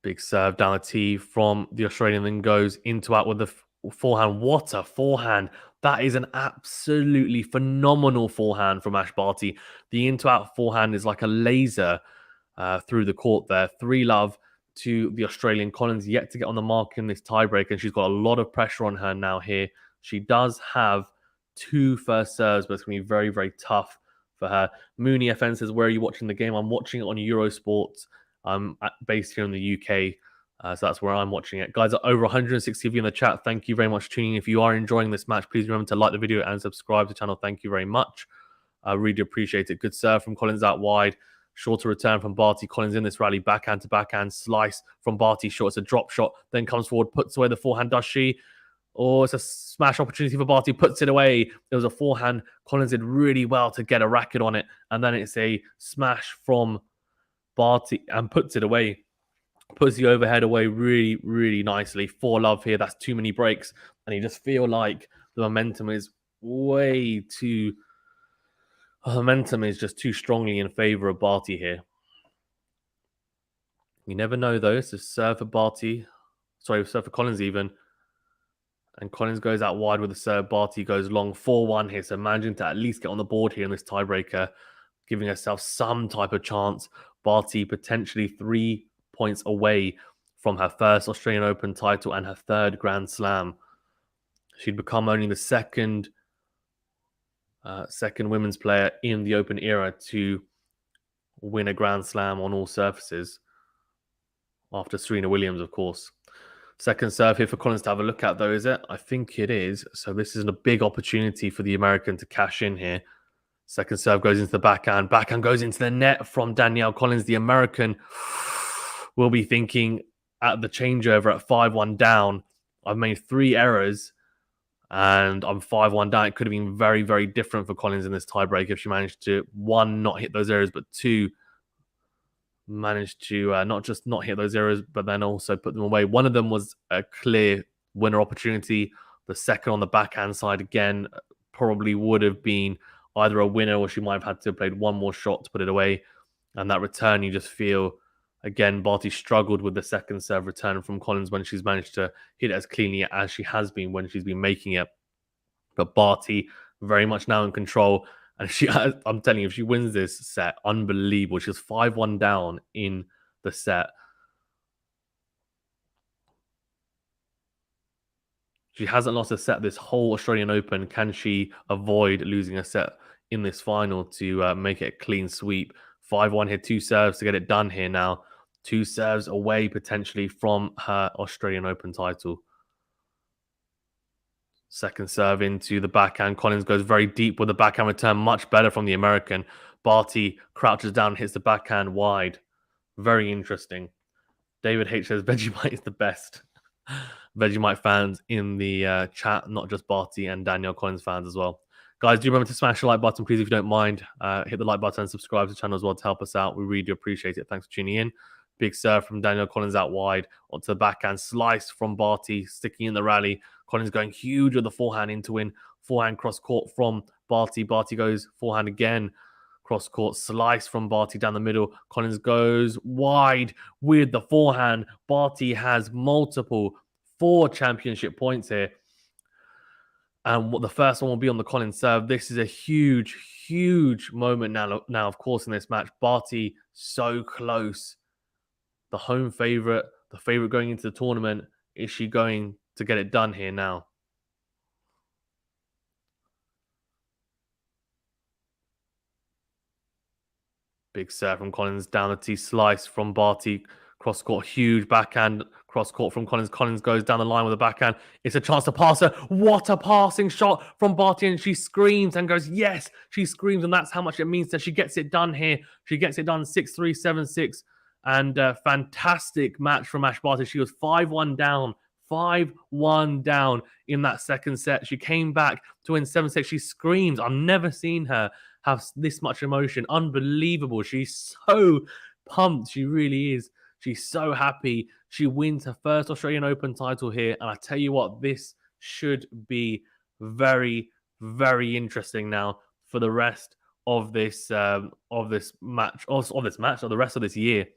A: Big serve down the tee from the Australian, then goes into out with the forehand. What a forehand. That is an absolutely phenomenal forehand from Ash Barty. The into-out forehand is like a laser through the court there. 3-love to the Australian. Collins yet to get on the mark in this tiebreak, and she's got a lot of pressure on her now here. She does have 2 first serves, but it's going to be very, very tough for her. Mooney FN says, where are you watching the game? I'm watching it on Eurosports. I'm based here in the UK. So that's where I'm watching it. Guys, over 160 of you in the chat. Thank you very much for tuning in. If you are enjoying this match, please remember to like the video and subscribe to the channel. Thank you very much. I really appreciate it. Good serve from Collins out wide. Shorter return from Barty. Collins in this rally. Backhand to backhand. Slice from Barty. Short. It's a drop shot. Then comes forward. Puts away the forehand. Does she? Oh, it's a smash opportunity for Barty. Puts it away. There was a forehand. Collins did really well to get a racket on it. And then it's a smash from Barty and puts it away. Puts the overhead away really, really nicely. 4-love here. That's too many breaks. And you just feel like the momentum is way too... The momentum is just too strongly in favor of Barty here. You never know, though. It's a serve for Barty. Sorry, serve for Collins even. And Collins goes out wide with the serve. Barty goes long. 4-1 here. So managing to at least get on the board here in this tiebreaker. Giving herself some type of chance. Barty potentially 3 points away from her first Australian Open title and her 3rd Grand Slam. She'd become only the second women's player in the Open era to win a Grand Slam on all surfaces, after Serena Williams, of course. Second serve here for Collins to have a look at, though, is it? I think it is. So this is a big opportunity for the American to cash in here. Second serve goes into the backhand. Backhand goes into the net from Danielle Collins. The American will be thinking at the changeover at 5-1 down. I've made 3 errors and I'm 5-1 down. It could have been very, very different for Collins in this tiebreak if she managed to, 1, not hit those errors, but 2, managed to not just not hit those errors, but then also put them away. One of them was a clear winner opportunity. The second on the backhand side, again, probably would have been either a winner or she might have had to have played 1 more shot to put it away. And that return, you just feel, again, Barty struggled with the second serve return from Collins when she's managed to hit it as cleanly as she has been when she's been making it. But Barty very much now in control. And I'm telling you, if she wins this set, unbelievable. She's 5-1 down in the set. She hasn't lost a set this whole Australian Open. Can she avoid losing a set in this final to make it a clean sweep? 5-1 here, 2 serves to get it done here now. 2 serves away potentially from her Australian Open title. Second serve into the backhand. Collins goes very deep with the backhand return. Much better from the American. Barty crouches down and hits the backhand wide. Very interesting. David H says Vegemite is the best. Vegemite fans in the chat, not just Barty and Danielle Collins fans as well. Guys, do remember to smash the like button, please, if you don't mind. Hit the like button and subscribe to the channel as well to help us out. We really do appreciate it. Thanks for tuning in. Big serve from Danielle Collins out wide onto the backhand. Slice from Barty, sticking in the rally. Collins going huge with the forehand in to win Forehand cross court from Barty. Barty goes forehand again. Cross court slice from Barty down the middle. Collins goes wide with the forehand. Barty has multiple 4 championship points here. And the first one will be on the Collins serve. This is a huge, huge moment now, of course, in this match. Barty so close. The home favourite, the favourite going into the tournament. Is she going to get it done here now? Big serve from Collins, down the tee, slice from Barty, cross court, huge backhand, cross court from Collins. Collins goes down the line with a backhand. It's a chance to pass her. What a passing shot from Barty, and she screams and goes, yes, she screams, and that's how much it means that she gets it done here. She gets it done 6-3, 7-6, and a fantastic match from Ash Barty. She was 5-1 down. 5-1 down in that second set. She came back to win 7-6. She screams. I've never seen her have this much emotion. Unbelievable. She's so pumped. She really is. She's so happy. She wins her first Australian Open title here. And I tell you what, this should be very, very interesting now for the rest of this match, or the rest of this year.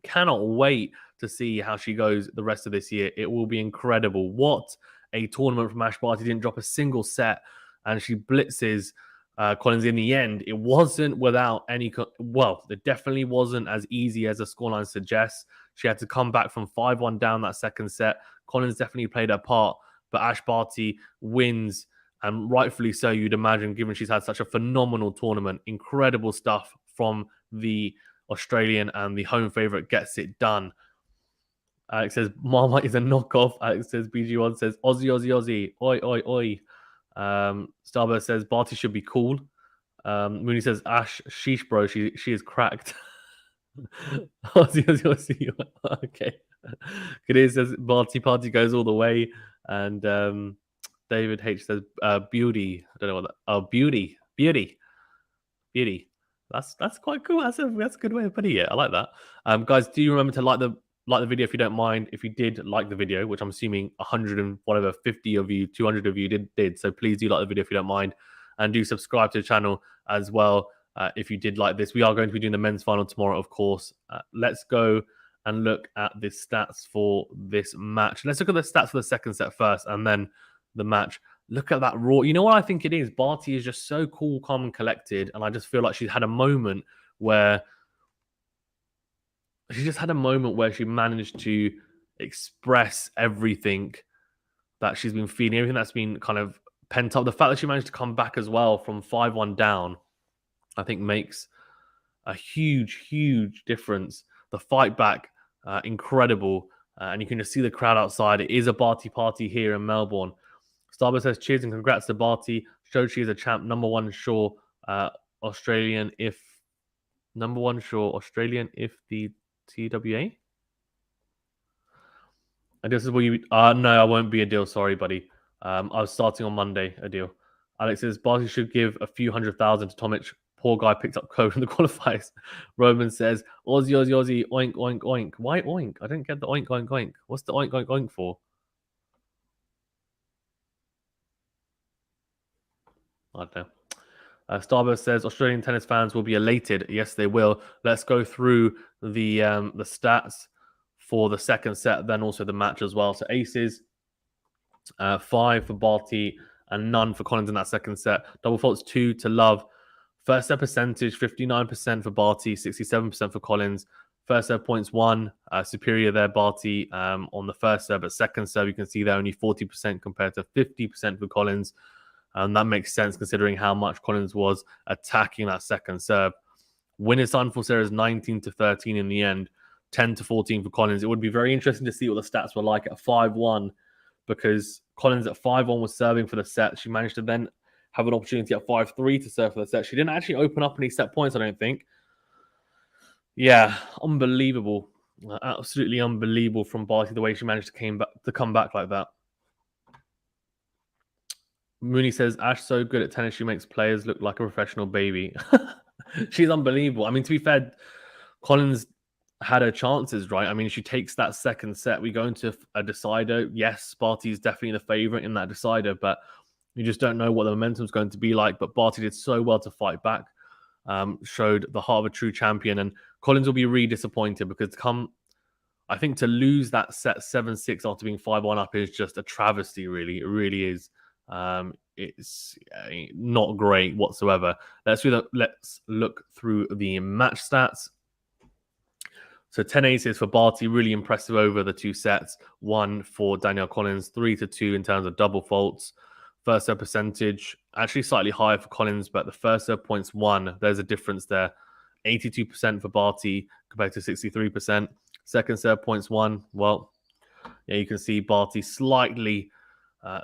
A: Cannot wait to see how she goes the rest of this year. It will be incredible. What a tournament from Ash Barty. Didn't drop a single set, and she blitzes Collins in the end. It wasn't without any... Well, it definitely wasn't as easy as the scoreline suggests. She had to come back from 5-1 down that second set. Collins definitely played her part, but Ash Barty wins, and rightfully so, you'd imagine, given she's had such a phenomenal tournament. Incredible stuff from the Australian, and the home favourite gets it done. Alex says Marmite is a knockoff. Alex says BG1 says Aussie, Aussie, Aussie. Oi, oi, oi. Starburst says Barty should be cool. Mooney says Ash, sheesh, bro. She is cracked. Aussie, Aussie, Aussie. Okay. Kadir says Barty party goes all the way. And David H says beauty. I don't know what that. Oh, beauty. That's quite cool. That's a good way of putting it. I like that. Guys, do you remember to like the video if you don't mind? If you did like the video, which I'm assuming 50 of you, 200 of you did. So please do like the video if you don't mind, and do subscribe to the channel as well if you did like this. We are going to be doing the men's final tomorrow, of course. Let's go and look at the stats for this match. Let's look at the stats for the second set first, and then the match. Look at that raw. You know what I think it is? Barty is just so cool, calm, and collected. And I just feel like she's had a moment where she managed to express everything that she's been feeling, everything that's been kind of pent up. The fact that she managed to come back as well from 5-1 down, I think makes a huge, huge difference. The fight back, incredible. And you can just see the crowd outside. It is a Barty party here in Melbourne. Starburst says cheers and congrats to Barty. Showed she is a champ. Number one sure Australian if the TWA. Adil says, will you... no, I won't be Adil. Sorry, buddy. I was starting on Monday, Adil. Alex says, Barty should give a few 100,000 to Tomic. Poor guy picked up code in the qualifiers. Roman says, Aussie, Aussie, Aussie, oink, oink, oink. Why oink? I don't get the oink, oink, oink. What's the oink, oink, oink for? I don't know. Starburst says Australian tennis fans will be elated. Yes, they will. Let's go through the stats for the second set, then also the match as well. So aces, 5 for Barty and none for Collins in that second set. Double faults 2 to love. First set percentage 59% for Barty, 67% for Collins. First serve points 1, superior there, Barty on the first serve. But second serve, you can see there only 40% compared to 50% for Collins. And that makes sense considering how much Collins was attacking that second serve. Winner's time for Sarah is 19-13 in the end, 10-14 for Collins. It would be very interesting to see what the stats were like at 5-1, because Collins at 5-1 was serving for the set. She managed to then have an opportunity at 5-3 to serve for the set. She didn't actually open up any set points, I don't think. Yeah, unbelievable. Absolutely unbelievable from Barty, the way she managed to come back like that. Mooney says, Ash so good at tennis, she makes players look like a professional baby. She's unbelievable. I mean, to be fair, Collins had her chances, right? I mean, she takes that second set. We go into a decider. Yes, Barty's definitely the favourite in that decider, but You just don't know what the momentum is going to be like. But Barty did so well to fight back, showed the heart of a true champion. And Collins will be really disappointed because I think to lose that set 7-6 after being 5-1 up is just a travesty, really. It really is. It's not great whatsoever. Let's look through the match stats. So 10 aces for Barty, really impressive over the 2 sets. 1 for Danielle Collins, 3-2 in terms of double faults. First serve percentage, actually slightly higher for Collins, but the first serve points won. There's a difference there. 82% for Barty compared to 63%. Second serve points won. Well, yeah, you can see Barty slightly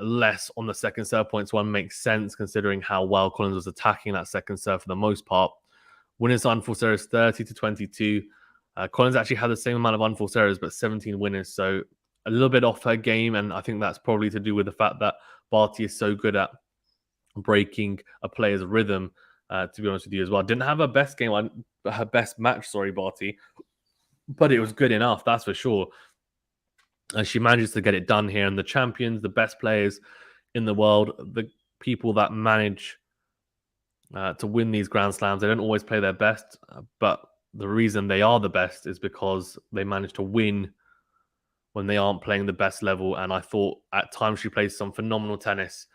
A: less on the second serve points won. Makes sense considering how well Collins was attacking that second serve for the most part. Winners unforced errors 30-22. Collins actually had the same amount of unforced errors, but 17 winners. So a little bit off her game. And I think that's probably to do with the fact that Barty is so good at breaking a player's rhythm, to be honest with you as well. Didn't have her best game, her best match, sorry, Barty. But it was good enough, that's for sure. And she manages to get it done here. And the champions, the best players in the world, the people that manage to win these Grand Slams, they don't always play their best. But the reason they are the best is because they manage to win when they aren't playing the best level. And I thought at times she plays some phenomenal tennis.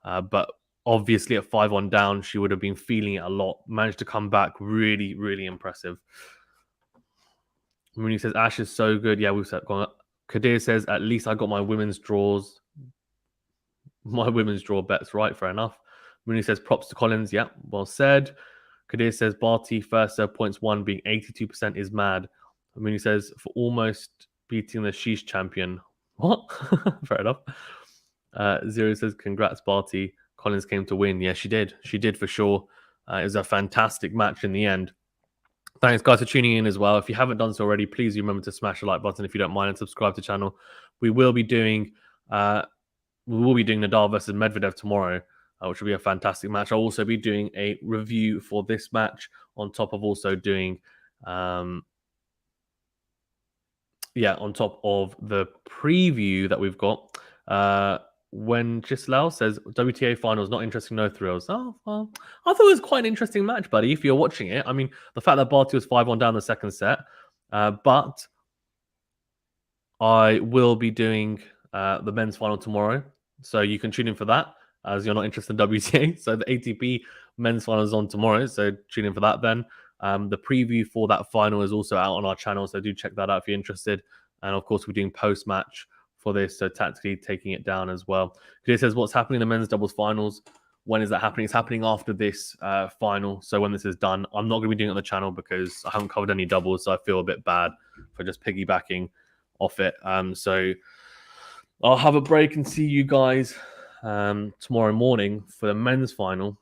A: But obviously at 5-1 down, she would have been feeling it a lot. Managed to come back really, really impressive. Mooney says, Ash is so good. Yeah, we've gone. Kadir says, at least I got my women's draws. My women's draw bets right, fair enough. Mooney says, props to Collins. Yeah, well said. Kadir says, Barty, first serve points won being 82% is mad. Mooney says, for almost beating the Sheesh champion. What? Fair enough. Zero says, congrats, Barty. Collins came to win. Yeah, she did. She did for sure. It was a fantastic match in the end. Thanks, guys, for tuning in as well. If you haven't done so already, please remember to smash the like button if you don't mind and subscribe to the channel. We will be doing Nadal versus Medvedev tomorrow, which will be a fantastic match. I'll also be doing a review for this match on top of also doing, on top of the preview that we've got. When Gislao says WTA finals, not interesting, no thrills. Oh, well, I thought it was quite an interesting match, buddy, if you're watching it. I mean, the fact that Barty was 5-1 down the second set, but I will be doing the men's final tomorrow, so you can tune in for that, as you're not interested in WTA. So the ATP men's final is on tomorrow, so tune in for that then. The preview for that final is also out on our channel, so do check that out if you're interested. And of course, we're doing post-match for this, so tactically taking it down as well. It says, what's happening in the men's doubles finals? When is that happening? It's happening after this final. So when this is done, I'm not going to be doing it on the channel because I haven't covered any doubles, so I feel a bit bad for just piggybacking off it. So I'll have a break and see you guys tomorrow morning for the men's final,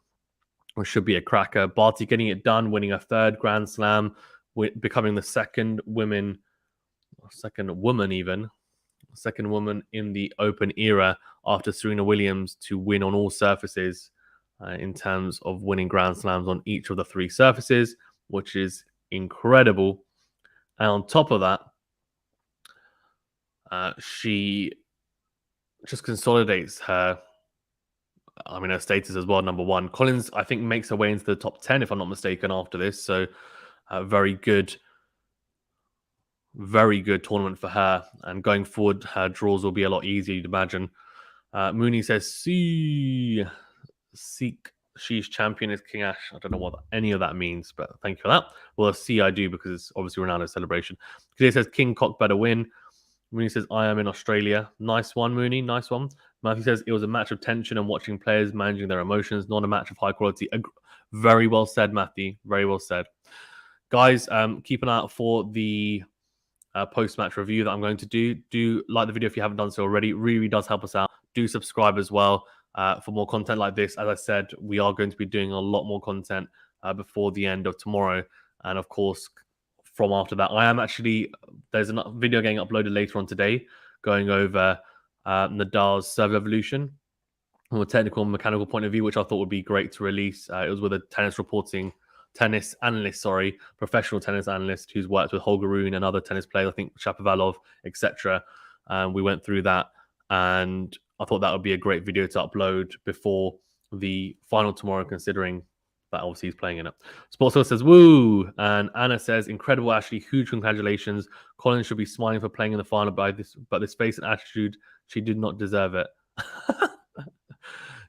A: which should be a cracker. Barty getting it done, winning a third Grand Slam, becoming the second woman in the Open era after Serena Williams to win on all surfaces in terms of winning Grand Slams on each of the 3 surfaces, which is incredible. And on top of that, she just consolidates her status as well, number 1. Collins, I think, makes her way into the top 10, if I'm not mistaken, after this. So very good tournament for her. And going forward, her draws will be a lot easier, you'd imagine. Mooney says, Seek Sheesh champion is King Ash. I don't know what any of that means, but thank you for that. Well, see, I do, because it's obviously Ronaldo's celebration. Today says, King Cock better win. Mooney says, I am in Australia. Nice one, Mooney. Nice one. Matthew says, it was a match of tension and watching players managing their emotions, not a match of high quality. Very well said, Matthew. Very well said. Guys, keep an eye out for the post-match review that I'm going to do. Do like the video if you haven't done so already. It really does help us out. Do subscribe as well for more content like this. As I said, we are going to be doing a lot more content before the end of tomorrow. And of course, from after that, there's a video getting uploaded later on today going over Nadal's serve evolution from a technical and mechanical point of view, which I thought would be great to release. It was with a professional tennis analyst who's worked with Holger Rune and other tennis players, I think Shapovalov, etc. We went through that, and I thought that would be a great video to upload before the final tomorrow, considering that obviously he's playing in it. Sportso says, woo! And Anna says, incredible, Ashleigh. Huge congratulations. Collins should be smiling for playing in the final, but this face and attitude, she did not deserve it.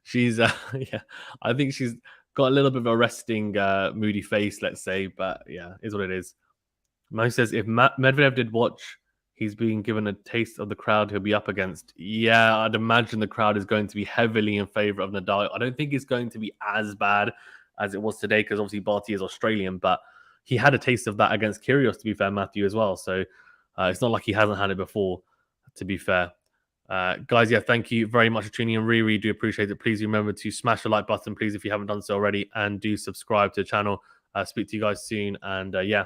A: She's, yeah, I think she's got a little bit of a resting, moody face, let's say, but yeah, is what it is. Mo says, if Medvedev did watch, he's being given a taste of the crowd he'll be up against. Yeah, I'd imagine the crowd is going to be heavily in favor of Nadal. I don't think it's going to be as bad as it was today, because obviously Barty is Australian, but he had a taste of that against Kyrgios, to be fair, Matthew, as well. So it's not like he hasn't had it before, to be fair. Guys, yeah, thank you very much for tuning in. Really do appreciate it. Please remember to smash the like button, please, if you haven't done so already, and do subscribe to the channel. Speak to you guys soon, and yeah,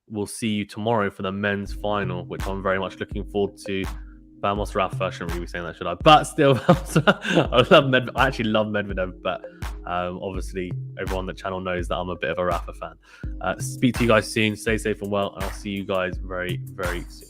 A: we'll see you tomorrow for the men's final, which I'm very much looking forward to. Vamos Rafa, I shouldn't really be saying that, should I? But still, I actually love Medvedev, but obviously everyone on the channel knows that I'm a bit of a Rafa fan. Speak to you guys soon. Stay safe and well, and I'll see you guys very, very soon.